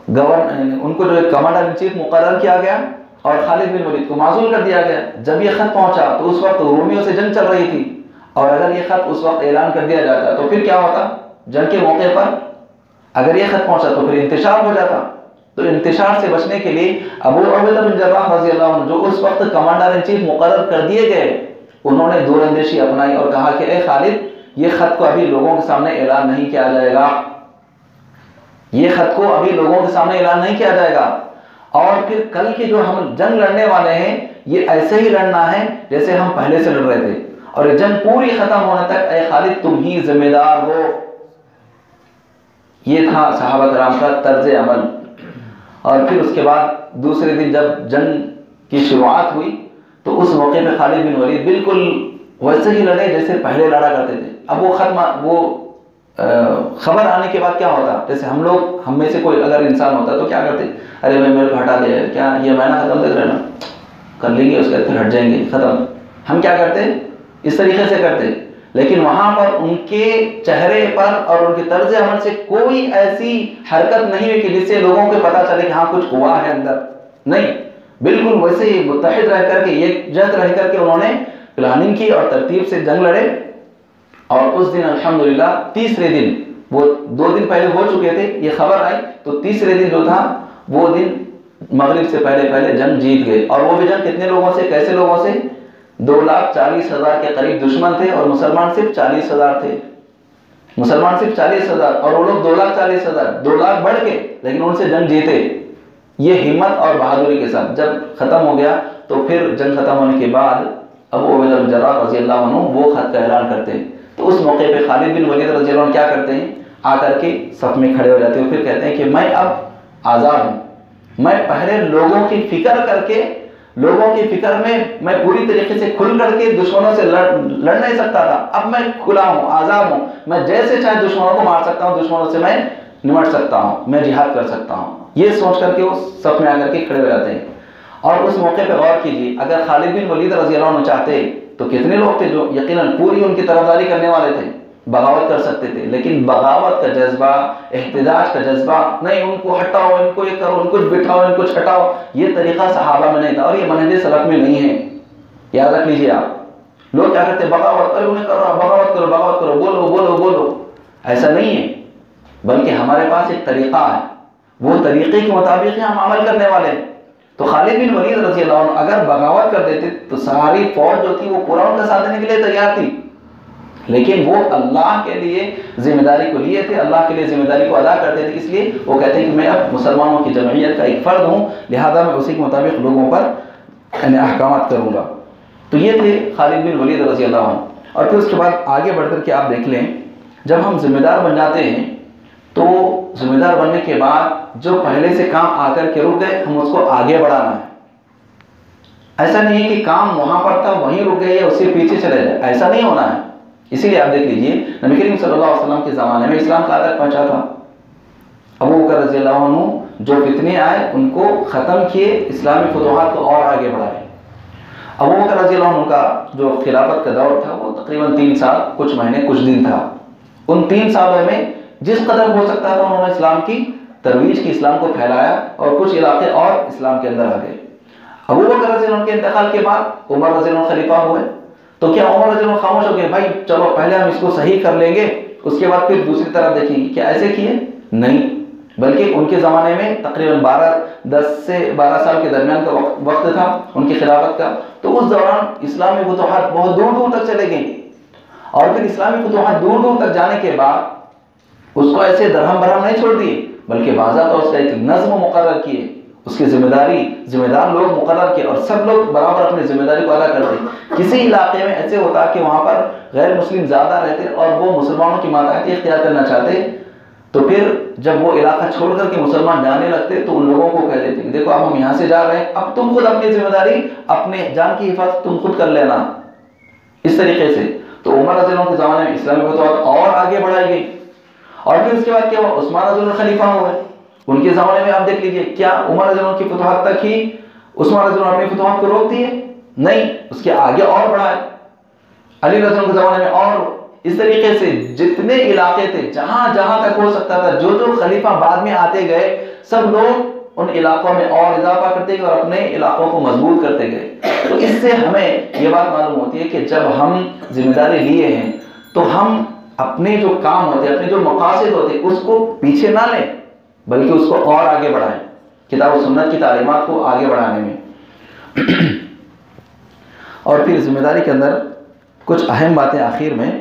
ان کو جو کمانڈر ان چیف مقرر کیا گیا، اور خالد بن ولید کو معزول کر دیا گیا۔ جب یہ خط پہنچا تو اس وقت رومیوں سے جنگ چل رہی تھی، اور اگر یہ خط اس وقت اعلان کر دیا جاتا تو پھر کیا ہوتا؟ جنگ کے موقع پر اگر یہ خط پہنچا تو پھر انتشار ہو جاتا۔ تو انتشار سے بچنے کے لیے ابو عبیدہ بن جراح رضی اللہ عنہ جو اس وقت کمانڈر ان چیف مقرر کر دیے گئے، انہوں نے دور اندیشی اپنائی اور کہا کہ اے خالد، یہ خط کو ابھی لوگوں کے سامنے اعلان نہیں کیا جائے گا، یہ خط کو ابھی لوگوں کے سامنے اعلان نہیں کیا جائے گا، اور پھر کل کی جو ہم جنگ لڑنے والے ہیں یہ ایسے ہی لڑنا ہے جیسے ہم پہلے سے لڑ رہے تھے، اور یہ جنگ پوری ختم ہونے تک اے خالد تم ہی ذمہ دار ہو۔ یہ تھا صحابہ کرام کا طرز عمل۔ اور پھر اس کے بعد دوسرے دن جب جنگ کی شروعات ہوئی تو اس موقع پہ خالد بن ولید بالکل ویسے ہی لڑے جیسے پہلے لڑا کرتے تھے۔ اب وہ خبر آنے کے بعد کیا ہوتا، جیسے ہم میں سے کوئی اگر انسان ہوتا تو کیا کرتے، ارے بھائی میرے کو ہٹا دے، کیا یہ معنی ختم دیکھ رہے نا، کر لیں گے اس کے بعد پھر ہٹ جائیں گے، ختم۔ ہم کیا کرتے، اس طریقے سے کرتے، لیکن وہاں پر ان کے چہرے پر اور ان کے طرز عمل سے کوئی ایسی حرکت نہیں ہوئی کہ جس سے لوگوں کو پتا چلے کہ ہاں کچھ ہوا ہے اندر، نہیں، بالکل ویسے ہی متحد رہ کر کے، ایک جہت رہ کر کے انہوں نے پلاننگ کی اور ترتیب سے جنگ لڑے۔ اور اس دن الحمدللہ تیسرے دن، وہ 2 دن پہلے ہو چکے تھے، یہ خبر آئی تو تیسرے دن جو تھا وہ دن مغرب سے پہلے جنگ جیت گئے۔ اور وہ بھی جنگ کتنے لوگوں سے، کیسے لوگوں سے؟ 2,40,000 کے قریب دشمن تھے اور مسلمان صرف 40,000 تھے، مسلمان صرف 40,000 اور وہ لوگ 2,40,000، 2 لاکھ بڑھ کے، لیکن ان سے جنگ جیتے۔ یہ ہمت اور بہادری کے ساتھ جب ختم ہو گیا تو پھر جنگ ختم ہونے کے بعد ابو عبیدہ بن جراح رضی اللہ عنہ وہ خط کا اعلان کرتے ہیں۔ تو اس موقع پہ خالد بن ولید رضی اللہ عنہ کیا کرتے ہیں، آ کر کے صف میں کھڑے ہو جاتے ہیں، پھر کہتے ہیں کہ میں اب آزاد ہوں، میں پہلے لوگوں کی فکر کر کے، لوگوں کی فکر میں پوری طریقے سے کھل کر کے دشمنوں سے لڑ نہیں سکتا تھا، اب میں کھلا ہوں، آزاد ہوں، میں جیسے چاہے دشمنوں کو مار سکتا ہوں، دشمنوں سے میں نمٹ سکتا ہوں، میں جہاد کر سکتا ہوں۔ یہ سوچ کر کے وہ صف میں آ کر کے کھڑے ہو جاتے ہیں۔ اور اس موقع پہ غور کیجیے، اگر خالد بن ولید رضی اللہ عنہ چاہتے تو کتنے لوگ تھے جو یقیناً پوری ان کی طرفداری کرنے والے تھے، بغاوت کر سکتے تھے، لیکن بغاوت کا جذبہ، احتجاج کا جذبہ نہیں، ان کو ہٹاؤ، ان کو یہ کرو، ان کو بٹھاؤ، ان کو چھٹاؤ، یہ طریقہ صحابہ میں نہیں تھا اور یہ منہج سلف میں نہیں ہے، یاد رکھ لیجیے آپ۔ لوگ کیا کرتے، بغاوت، ارے انہیں کرو، بغاوت کرو، بغاوت کرو، بولو بولو بولو، ایسا نہیں ہے، بلکہ ہمارے پاس ایک طریقہ ہے، وہ طریقے کے مطابق ہی ہم عمل کرنے والے ہیں۔ تو خالد بن ولید رضی اللہ عنہ اگر بغاوت کر دیتے تو ساری فوج جو تھی وہ پورا ان کا ساتھ دینے کے لیے تیار تھی، لیکن وہ اللہ کے لیے ذمہ داری کو لیے تھے، اللہ کے لیے ذمہ داری کو ادا کرتے تھے، اس لیے وہ کہتے ہیں کہ میں اب مسلمانوں کی جمعیت کا ایک فرد ہوں، لہذا میں اسی کے مطابق لوگوں پر احکامات کروں گا۔ تو یہ تھے خالد بن ولید رضی اللہ عنہ۔ اور پھر اس کے بعد آگے بڑھ کر کے آپ دیکھ لیں، جب ہم ذمہ دار بن جاتے ہیں تو ذمہ دار بننے کے بعد جو پہلے سے کام آ کر کے رک گئے، ہم اس کو آگے بڑھانا ہے۔ ایسا نہیں ہے کہ کام وہاں پر تھا وہیں رک گئے یا اس سے پیچھے چلے جائے، ایسا نہیں ہونا ہے۔ اسی لیے آپ دیکھ لیجئے نبی کریم صلی اللہ علیہ وسلم کے زمانے میں اسلام کہاں تک پہنچا تھا؟ ابو بکر رضی اللہ عنہ جو فتنے آئے ان کو ختم کیے، اسلامی فتوحات کو اور آگے بڑھائے۔ ابو بکر رضی اللہ عنہ کا جو خلافت کا دور تھا وہ تقریباً 3 سال کچھ مہینے کچھ دن تھا۔ ان 3 سالوں میں جس قدر ہو سکتا تھا انہوں نے اسلام کی ترویج کی، اسلام کو پھیلایا، اور کچھ علاقے اور اسلام کے اندر آ گئے۔ ابو بکر رضی اللہ عنہ کے انتقال کے بعد عمر رضی اللہ عنہ خلیفہ ہوئے، تو کیا عمر رضی اللہ عنہ خاموش ہو گئے، بھائی چلو پہلے ہم اس کو صحیح کر لیں گے اس کے بعد پھر دوسری طرف دیکھیں گے؟ کیا ایسے کیے؟ نہیں، بلکہ ان کے زمانے میں تقریباً 10 سے 12 سال کے درمیان کا وقت تھا ان کی خلافت کا، تو اس دوران اسلامی فتوحات بہت دور دور تک چلے گئیں، اور پھر اسلامی فتوحات دور دور تک جانے کے بعد اس کو ایسے درہم برہم نہیں چھوڑ دیے، بلکہ باضابطہ اس کا ایک نظم مقرر کیے، اس کی ذمہ دار لوگ مقرر کیے، اور سب لوگ برابر اپنی ذمہ داری کو ادا کرتے۔ کسی علاقے میں ایسے ہوتا کہ وہاں پر غیر مسلم زیادہ رہتے اور وہ مسلمانوں کی ماتحتی اختیار کرنا چاہتے، تو پھر جب وہ علاقہ چھوڑ کر کے مسلمان جانے لگتے تو ان لوگوں کو کہہ دیتے کہ دیکھو اب ہم یہاں سے جا رہے ہیں، اب تم خود اپنی ذمہ داری، اپنے جان کی حفاظت تم خود کر لینا، اس طریقے سے۔ تو عمر رضی اللہ عنہ کے زمانے میں اسلامی فتوحات اور آگے بڑھائی گئی، اور پھر اس کے بعد کیا ہوا، عثمان رضی اللہ عنہ خلیفہ ہوئے، ان کے زمانے میں آپ دیکھ لیجئے کیا عمر رضی اللہ عنہ کی فتوحات تک ہی عثمان رضی اللہ عنہ اپنی فتوحات کو روک دیے؟ نہیں، اس کے آگے اور بڑھائے، علی رضی اللہ عنہ کے زمانے میں، اور اس طریقے سے جتنے علاقے تھے جہاں جہاں تک ہو سکتا تھا، جو خلیفہ بعد میں آتے گئے سب لوگ ان علاقوں میں اور اضافہ کرتے گئے اور اپنے علاقوں کو مضبوط کرتے گئے۔ تو اس سے ہمیں یہ بات معلوم ہوتی ہے کہ جب ہم ذمہ داری لیے ہیں تو ہم اپنے جو کام ہوتے ہیں، اپنے جو مقاصد ہوتے ہیں، اس کو پیچھے نہ لیں بلکہ اس کو اور آگے بڑھائیں، کتاب و سنت کی تعلیمات کو آگے بڑھانے میں۔ اور پھر ذمہ داری کے اندر کچھ اہم باتیں آخر میں،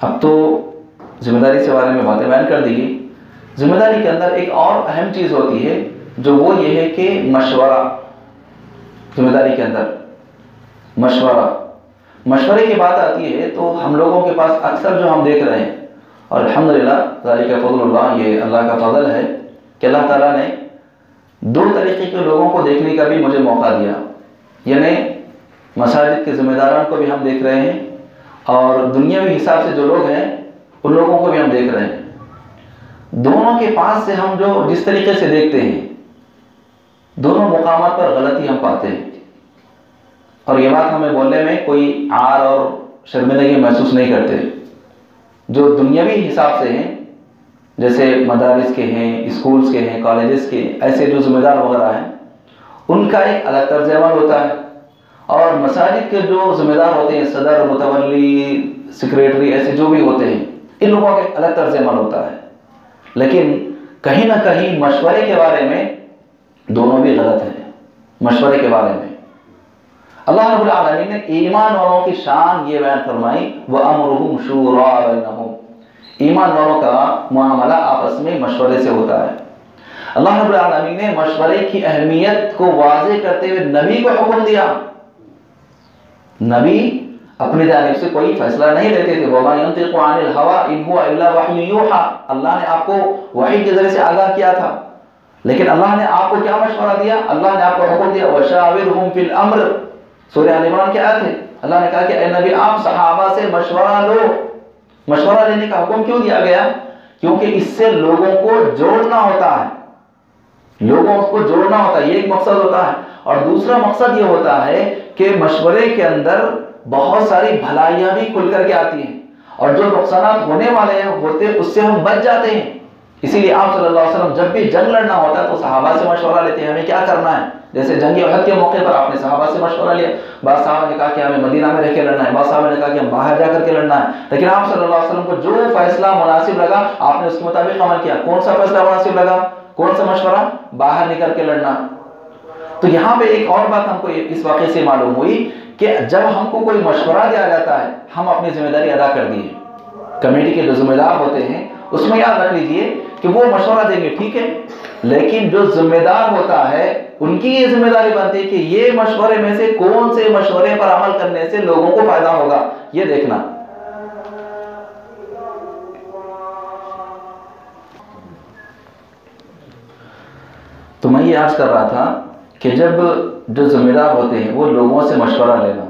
اب تو ذمہ داری کے بارے میں باتیں بیان کر دی گئی۔ ذمہ داری کے اندر ایک اور اہم چیز ہوتی ہے جو وہ یہ ہے کہ مشورہ۔ ذمہ داری کے اندر مشورے کی بات آتی ہے تو ہم لوگوں کے پاس اکثر جو ہم دیکھ رہے ہیں، اور الحمدللہ ذالک فضل اللہ، یہ اللہ کا فضل ہے کہ اللہ تعالیٰ نے دو طریقے کے لوگوں کو دیکھنے کا بھی مجھے موقع دیا، یعنی مساجد کے ذمہ داران کو بھی ہم دیکھ رہے ہیں اور دنیاوی حساب سے جو لوگ ہیں ان لوگوں کو بھی ہم دیکھ رہے ہیں۔ دونوں کے پاس سے ہم جو جس طریقے سے دیکھتے ہیں، دونوں مقامات پر غلطی ہم پاتے ہیں، اور یہ بات ہمیں بولنے میں کوئی عار اور شرمندگی محسوس نہیں کرتے۔ جو دنیاوی حساب سے ہیں، جیسے مدارس کے ہیں، اسکولز کے ہیں، کالجز کے، ایسے جو ذمہ دار وغیرہ ہیں، ان کا ایک الگ طرز عمل ہوتا ہے، اور مساجد کے جو ذمہ دار ہوتے ہیں، صدر، متولی، سیکریٹری، ایسے جو بھی ہوتے ہیں، ان لوگوں کا ایک الگ طرز عمل ہوتا ہے۔ لیکن کہیں نہ کہیں مشورے کے بارے میں دونوں بھی غلط ہیں۔ مشورے کے بارے میں اللہ رب العالمین نے ایمان والوں کی شان یہ بیان فرمائی، وَأَمْرُهُمْ شُورَىٰ بَيْنَهُمْ، ایمان والوں کا معاملہ آپس میں مشورے سے ہوتا ہے۔ اللہ رب العالمین نے مشورے کی اہمیت کو واضح کرتے ہوئے نبی کو حکم دیا۔ نبی اپنی جانب سے کوئی فیصلہ نہیں لیتے تھے، وَمَا يَنطِقُ عَنِ الْهَوَىٰ إِنْ هُوَ إِلَّا وَحْيٌ يُوحَىٰ، اللہ نے آپ کو وحی کے ذریعے سے آگاہ کیا تھا، لیکن اللہ نے آپ کو کیا مشورہ دیا؟ اللہ نے آپ کو حکم دیا وَشَاوِرْهُمْ فِي الْأَمْرِ، سورہ آل عمران کی آیت ہے۔ اللہ نے کہا کہ اے نبی آپ صحابہ سے مشورہ لو۔ مشورہ لینے کا حکم کیوں دیا گیا؟ کیونکہ اس سے لوگوں کو جوڑنا ہوتا ہے، لوگوں کو جوڑنا ہوتا ہے، یہ ایک مقصد ہوتا ہے، اور دوسرا مقصد یہ ہوتا ہے کہ مشورے کے اندر بہت ساری بھلائیاں بھی کھل کر کے آتی ہیں، اور جو نقصانات ہونے والے ہوتے ہیں اس سے ہم بچ جاتے ہیں۔ اسی لیے آپ صلی اللہ علیہ وسلم جب بھی جنگ لڑنا ہوتا ہے تو صحابہ سے مشورہ لیتے ہیں ہمیں کیا کرنا ہے۔ جیسے جنگ احد کے موقع پر آپ نے صحابہ سے مشورہ لیا، بعض صحابہ نے کہا کہ ہمیں مدینہ میں رہ کے لڑنا ہے، بعض صحابہ نے کہا کہ ہم باہر جا کر کے لڑنا ہے، لیکن آپ صلی اللہ علیہ وسلم کو جو فیصلہ مناسب لگا آپ نے اس کے مطابق عمل کیا۔ کون سا فیصلہ مناسب لگا؟ کون سا مشورہ؟ باہر نکل کے لڑنا۔ تو یہاں پہ ایک اور بات ہم کو اس واقعے سے معلوم ہوئی کہ جب ہم کو کوئی مشورہ دیا جاتا ہے ہم اپنی ذمہ داری ادا کر دیے۔ کمیٹی کے جو ذمہ دار ہوتے ہیں اس میں یاد رکھ لیجئے کہ وہ مشورہ دیں گے، ٹھیک ہے، لیکن جو ذمہ دار ہوتا ہے ان کی یہ ذمہ داری بنتی ہے کہ یہ مشورے میں سے کون سے مشورے پر عمل کرنے سے لوگوں کو فائدہ ہوگا، یہ دیکھنا۔ تو میں یہ عرض کر رہا تھا کہ جب جو ذمہ دار ہوتے ہیں وہ لوگوں سے مشورہ لینا،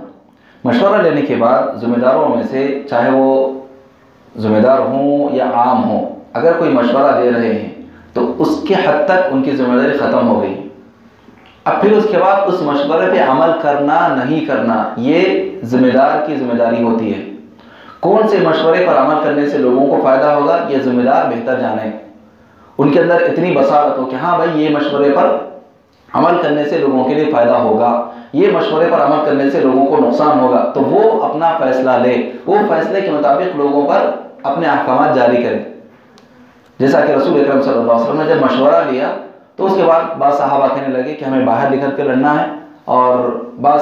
مشورہ لینے کے بعد ذمہ داروں میں سے چاہے وہ ذمہ دار ہوں یا عام ہوں، اگر کوئی مشورہ دے رہے ہیں تو اس کے حد تک ان کی ذمہ داری ختم ہو گئی۔ اب پھر اس کے بعد اس مشورے پہ عمل کرنا نہیں کرنا یہ ذمہ دار کی ذمہ داری ہوتی ہے۔ کون سے مشورے پر عمل کرنے سے لوگوں کو فائدہ ہوگا یہ ذمہ دار بہتر جانے، ان کے اندر اتنی بصارت ہو کہ ہاں بھائی یہ مشورے پر عمل کرنے سے لوگوں کے لیے فائدہ ہوگا، یہ مشورے پر عمل کرنے سے لوگوں کو نقصان ہوگا، تو وہ اپنا فیصلہ لے، وہ فیصلے کے مطابق لوگوں پر اپنے احکامات جاری کرے۔ جیسا کہ رسول اکرم صلی اللہ علیہ وسلم نے جب مشورہ لیا تو اس کے بعد بعض صحابہ کہنے لگے کہ ہمیں باہر نکل کے لڑنا ہے، اور بعض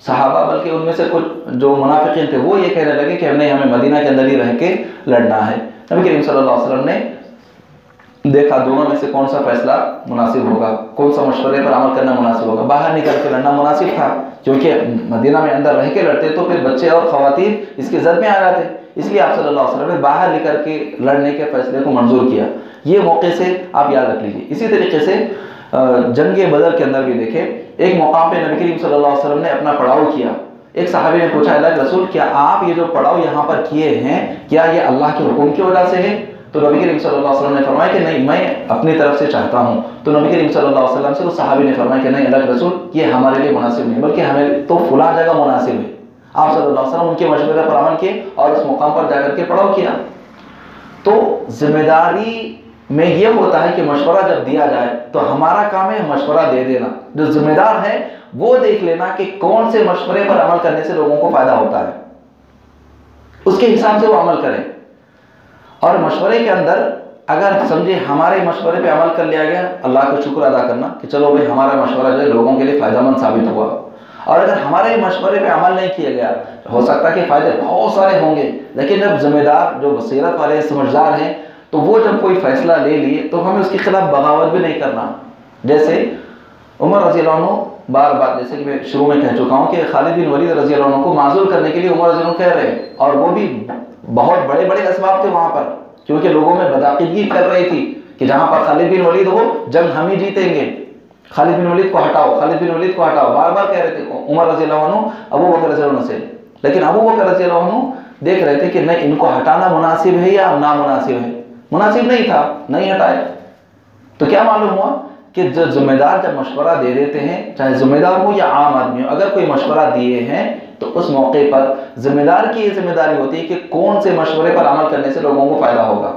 صحابہ بلکہ ان میں سے کچھ جو منافقین تھے وہ یہ کہنے لگے کہ نہیں ہمیں مدینہ کے اندر ہی رہ کے لڑنا ہے۔ نبی کریم صلی اللہ علیہ وسلم نے دیکھا دونوں میں سے کون سا فیصلہ مناسب ہوگا، کون سا مشورے پر عمل کرنا مناسب ہوگا۔ باہر نکل کے لڑنا مناسب تھا کیونکہ مدینہ میں اندر رہ کے لڑتے تو پھر بچے اور خواتین اس کے زد میں آ جاتے، اس لیے آپ صلی اللہ علیہ وسلم نے باہر نکل کے لڑنے کے فیصلے کو منظور کیا۔ یہ موقع سے آپ یاد رکھ لیجیے۔ اسی طریقے سے جنگ بدر کے اندر بھی دیکھیں، ایک مقام پہ نبی کریم صلی اللہ علیہ وسلم نے اپنا پڑاؤ کیا۔ ایک صحابی نے پوچھا اللہ کے رسول کیا آپ یہ جو پڑاؤ یہاں پر کیے ہیں کیا یہ اللہ کے حکم کی وجہ سے ہے؟ تو نبی کریم صلی اللہ علیہ وسلم نے فرمایا کہ نہیں میں اپنی طرف سے چاہتا ہوں۔ تو نبی کریم صلی اللہ علیہ وسلم سے اس صحابی نے فرمایا کہ نہیں اللہ کے رسول یہ ہمارے لیے مناسب نہیں بلکہ ہمیں تو فلاں جگہ مناسب ہے۔ آپ صلی اللہ علیہ وسلم ان کے مشورے پر عمل کیے اور اس مقام پر جا کر کے پڑاؤ کیا۔ تو ذمہ داری میں یہ ہوتا ہے کہ مشورہ جب دیا جائے تو ہمارا کام ہے مشورہ دے دینا، جو ذمہ دار ہے وہ دیکھ لینا کہ کون سے مشورے پر عمل کرنے سے لوگوں کو فائدہ ہوتا ہے، اس کے حساب سے وہ عمل کریں۔ اور مشورے کے اندر اگر سمجھے ہمارے مشورے پہ عمل کر لیا گیا، اللہ کا شکر ادا کرنا کہ چلو بھائی ہمارا مشورہ جو ہے لوگوں کے لیے فائدہ مند ثابت ہوا۔ اور اگر ہمارے مشورے پہ عمل نہیں کیا گیا، ہو سکتا ہے کہ فائدے بہت سارے ہوں گے، لیکن جب ذمہ دار جو بصیرت والے سمجھدار ہیں تو وہ جب کوئی فیصلہ لے لیے تو ہمیں اس کے خلاف بغاوت بھی نہیں کرنا۔ جیسے عمر رضی اللہ عنہ بار بار، جیسے کہ میں شروع میں کہہ چکا ہوں کہ خالد بن ولید رضی اللہ عنہ کو معزول کرنے کے لیے عمر رضی اللہ عنہ کہہ رہے ہیں، اور وہ بھی بہت بڑے بڑے اسباب تھے وہاں پر، کیونکہ لوگوں میں بدعقیدگی کر رہی تھی کہ جہاں پر خالد بن ولید ہو جنگ ہم ہی جیتیں گے، خالد بن ولید کو ہٹاؤ، خالد بن ولید کو ہٹاؤ، بار بار کہہ رہے تھے عمر رضی اللہ عنہ ابو بکر رضی اللہ عنہ سے۔ لیکن ابو بکر رضی اللہ عنہ دیکھ رہے تھے کہ نہیں، ان کو ہٹانا مناسب ہے یا نامناسب ہے، مناسب نہیں تھا، نہیں ہٹائے۔ تو کیا معلوم ہوا کہ جو ذمہ دار جب مشورہ دے دیتے ہیں، چاہے ذمہ دار ہو یا عام آدمی ہو، اگر کوئی مشورہ دیے ہیں تو اس موقع پر ذمہ دار کی یہ ذمہ داری ہوتی ہے کہ کون سے مشورے پر عمل کرنے سے لوگوں کو فائدہ ہوگا۔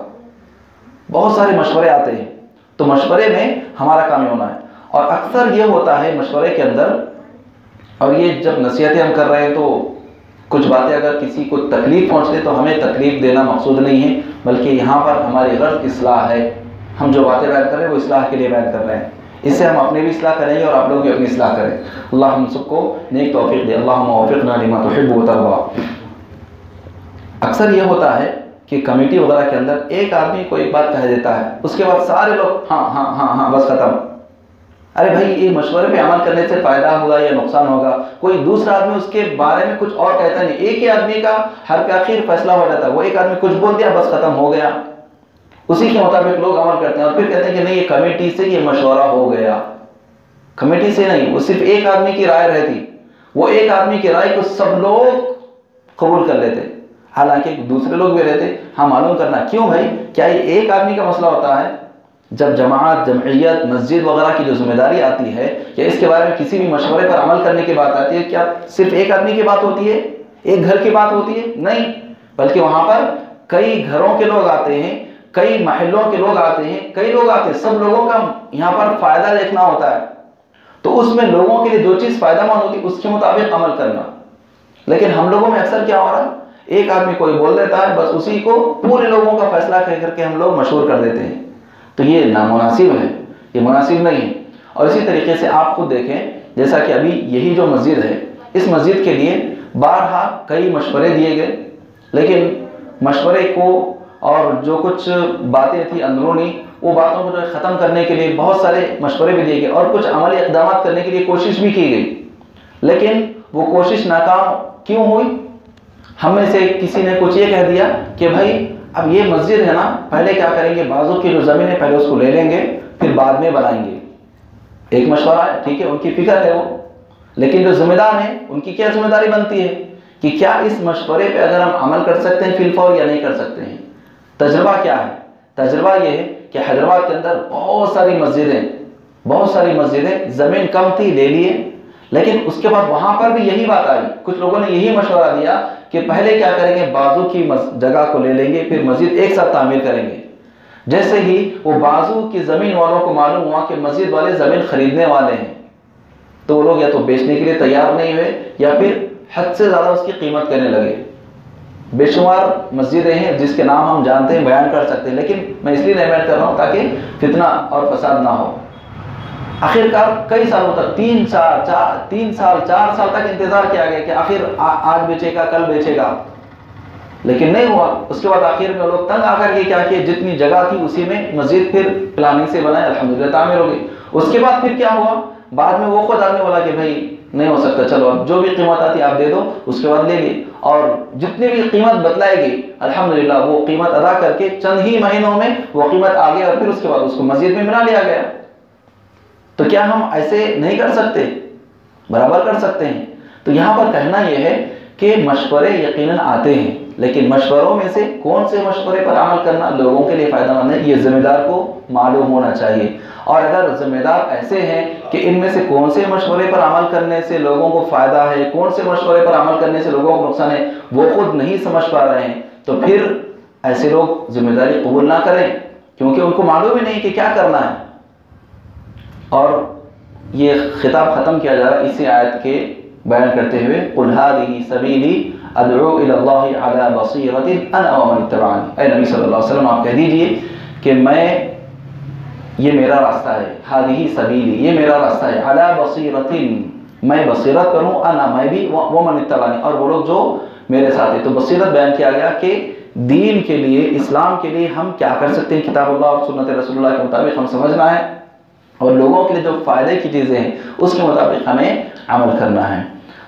بہت سارے مشورے آتے ہیں، تو مشورے میں ہمارا کام یہ ہونا ہے۔ اور اکثر یہ ہوتا ہے مشورے کے اندر، اور یہ جب نصیحتیں ہم کر رہے ہیں تو کچھ باتیں اگر کسی کو تکلیف پہنچ دے تو ہمیں تکلیف دینا مقصود نہیں ہے، بلکہ یہاں پر ہماری غرض اصلاح ہے۔ ہم جو باتیں بیان کر رہے ہیں وہ اصلاح کے لیے بیان کر رہے ہیں، اس سے ہم اپنے بھی اصلاح کریں گے اور آپ لوگ بھی اپنی اصلاح کریں۔ اللہ ہم سب کو نیک توفیق دے، اللہم وفقنا لما تحب وترضى۔ اکثر یہ ہوتا ہے کہ کمیٹی وغیرہ کے اندر ایک آدمی کو ایک بات کہہ دیتا ہے، اس کے بعد سارے لوگ ہاں ہاں ہاں ہاں بس ختم۔ ارے بھائی یہ مشورے پہ عمل کرنے سے فائدہ ہوگا یا نقصان ہوگا، کوئی دوسرا آدمی اس کے بارے میں کچھ اور کہتا نہیں، ایک ہی آدمی کا ہر کے آخر فیصلہ ہو جاتا ہے، وہ ایک آدمی کچھ بول دیا بس ختم ہو گیا، اسی کے مطابق لوگ عمل کرتے ہیں، اور پھر کہتے ہیں کہ نہیں یہ کمیٹی سے یہ مشورہ ہو گیا۔ کمیٹی سے نہیں، وہ صرف ایک آدمی کی رائے رہتی، وہ ایک آدمی کی رائے کو سب لوگ قبول کر لیتے، حالانکہ دوسرے لوگ بھی رہتے۔ ہاں معلوم کرنا کیوں بھائی، کیا یہ ایک آدمی کا مسئلہ ہوتا ہے؟ جب جماعت، جمعیت، مسجد وغیرہ کی جو ذمہ داری آتی ہے یا اس کے بارے میں کسی بھی مشورے پر عمل کرنے کی بات آتی ہے، کیا صرف ایک آدمی کی بات ہوتی ہے، ایک گھر کی بات ہوتی ہے؟ نہیں، بلکہ وہاں پر کئی گھروں کے لوگ آتے ہیں، کئی محلوں کے لوگ آتے ہیں، کئی لوگ آتے ہیں، سب لوگوں کا یہاں پر فائدہ دیکھنا ہوتا ہے، تو اس میں لوگوں کے لیے جو چیز فائدہ مند ہوتی ہے اس کے مطابق عمل کرنا۔ لیکن ہم لوگوں میں اکثر کیا ہو رہا ہے، ایک آدمی کوئی بول دیتا ہے، بس اسی کو پورے لوگوں کا فیصلہ کہہ کر کے ہم لوگ مشہور کر دیتے ہیں، تو یہ نامناسب ہے، یہ مناسب نہیں ہے۔ اور اسی طریقے سے آپ خود دیکھیں، جیسا کہ ابھی یہی جو مسجد ہے، اس مسجد کے لیے بارہا کئی مشورے دیے گئے، لیکن مشورے کو اور جو کچھ باتیں تھیں اندرونی، وہ باتوں کو جو ختم کرنے کے لیے بہت سارے مشورے بھی دیے گئے اور کچھ عملی اقدامات کرنے کے لیے کوشش بھی کی گئی، لیکن وہ کوشش ناکام کیوں ہوئی؟ ہم میں سے کسی نے کچھ یہ کہہ دیا کہ بھائی اب یہ مسجد ہے نا، پہلے کیا کریں گے، بازو کی جو زمین ہے پہلے اس کو لے لیں گے پھر بعد میں بنائیں گے۔ ایک مشورہ ہے، ٹھیک ہے، ان کی فکر ہے وہ، لیکن جو ذمہ دار ہیں ان کی کیا ذمہ داری بنتی ہے کہ کیا اس مشورے پہ اگر ہم عمل کر سکتے ہیں فی الفور یا نہیں کر سکتے ہیں۔ تجربہ کیا ہے؟ تجربہ یہ ہے کہ حیدرآباد کے اندر بہت ساری مسجدیں زمین کم تھی، لے لیے، لیکن اس کے بعد وہاں پر بھی یہی بات آئی، کچھ لوگوں نے یہی مشورہ دیا کہ پہلے کیا کریں گے، بازو کی جگہ کو لے لیں گے پھر مسجد ایک ساتھ تعمیر کریں گے۔ جیسے ہی وہ بازو کی زمین والوں کو معلوم ہوا کہ مسجد والے زمین خریدنے والے ہیں، تو وہ لوگ یا تو بیچنے کے لیے تیار نہیں ہوئے یا پھر حد سے زیادہ اس کی قیمت کرنے لگے۔ بے شمار مسجدیں ہیں جس کے نام ہم جانتے ہیں، بیان کر سکتے ہیں، لیکن میں اس لیے نہیں بیان کر رہا ہوں تاکہ فتنہ اور فساد نہ ہو۔ آخرکار کئی سالوں تک 3 سال 4 سال تک انتظار کیا گیا کہ آخر آج بیچے گا، کل بیچے گا، لیکن نہیں ہوا۔ اس کے بعد آخر میں لوگ تنگ آ کر کے کیا کیا، جتنی جگہ تھی اسی میں مسجد پھر پلاننگ سے بنائے، الحمدللہ تعمیر ہو گئی۔ اس کے بعد پھر کیا ہوا، بعد میں وہ خود آدمی بولا کہ بھائی نہیں ہو سکتا، چلو اب جو بھی قیمت آتی آپ دے دو، اس کے بعد لے لی، اور جتنی بھی قیمت بتلائے گی الحمدللہ وہ قیمت ادا کر کے چند ہی مہینوں میں وہ قیمت آ گئی، اور پھر اس کے بعد اس کو مسجد میں بنا لیا گیا۔ تو کیا ہم ایسے نہیں کر سکتے؟ برابر کر سکتے ہیں۔ تو یہاں پر کہنا یہ ہے کہ مشورے یقیناً آتے ہیں، لیکن مشوروں میں سے کون سے مشورے پر عمل کرنا لوگوں کے لیے فائدہ مند ہے، یہ ذمہ دار کو معلوم ہونا چاہیے۔ اور اگر ذمہ دار ایسے ہیں کہ ان میں سے کون سے مشورے پر عمل کرنے سے لوگوں کو فائدہ ہے، کون سے مشورے پر عمل کرنے سے لوگوں کو نقصان ہے، وہ خود نہیں سمجھ پا رہے ہیں، تو پھر ایسے لوگ ذمہ داری قبول نہ کریں، کیونکہ ان کو معلوم ہی نہیں کہ کیا کرنا ہے. اور یہ خطاب ختم کیا جا رہا ہے اسی آیت کے بیان کرتے ہوئے قُلْ هَٰذِهِ سَبِيلِي أَدْعُو إِلَى اللَّهِ عَلَىٰ بَصِيرَةٍ أَنَا وَمَنِ اتَّبَعَنِي. اے نبی صلی اللہ علیہ وسلم آپ کہہ دیجئے کہ یہ میرا راستہ ہے. هَٰذِهِ سَبِيلِي یہ میرا راستہ ہے. عَلَىٰ بَصِيرَةٍ میں بصیرت کروں. أَنَا میں بھی وَمَنِ اتَّبَعَنِي اور وہ لوگ جو میرے ساتھ ہیں. تو بصیرت بیان کیا گیا کہ دین کے لیے اسلام کے لیے ہم کیا کر سکتے ہیں، کتاب اللہ اور سنت رسول اللہ کے مطابق ہم سمجھنا ہے، اور لوگوں کے لیے جو فائدے کی چیزیں ہیں اس کے مطابق ہمیں عمل کرنا ہے.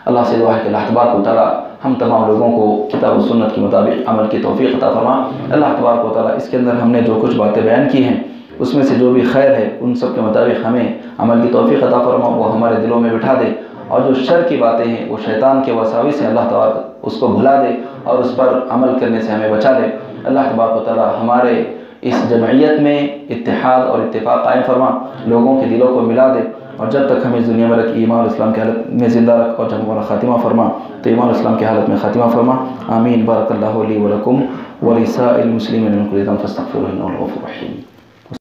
اللہ سے دعا ہے کہ اللہ تبارک و تعالیٰ ہم تمام لوگوں کو کتاب و سنت کے مطابق عمل کی توفیق عطا فرما. اللہ تبارک و تعالیٰ اس کے اندر ہم نے جو کچھ باتیں بیان کی ہیں اس میں سے جو بھی خیر ہے ان سب کے مطابق ہمیں عمل کی توفیق عطا فرما، وہ ہمارے دلوں میں بٹھا دے، اور جو شر کی باتیں ہیں وہ شیطان کے وساوس سے اللہ تعالیٰ اس کو بھلا دے اور اس پر عمل کرنے سے ہمیں بچا دے. اللہ تبارک و تعالیٰ ہمارے اس جمعیت میں اتحاد اور اتفاق قائم فرما، لوگوں کے دلوں کو ملا دے، اور جب تک ہمیں اس دنیا میں رکھ ایمان اسلام کی حالت میں زندہ رکھ، اور جب ہمارا خاتمہ فرما تو ایمان اسلام کی حالت میں خاتمہ فرما. آمین. بارک اللہ لی ولکم ولسائر المسلمین من کل ذنب فاستغفروہ انہ هو الغفور الرحیم.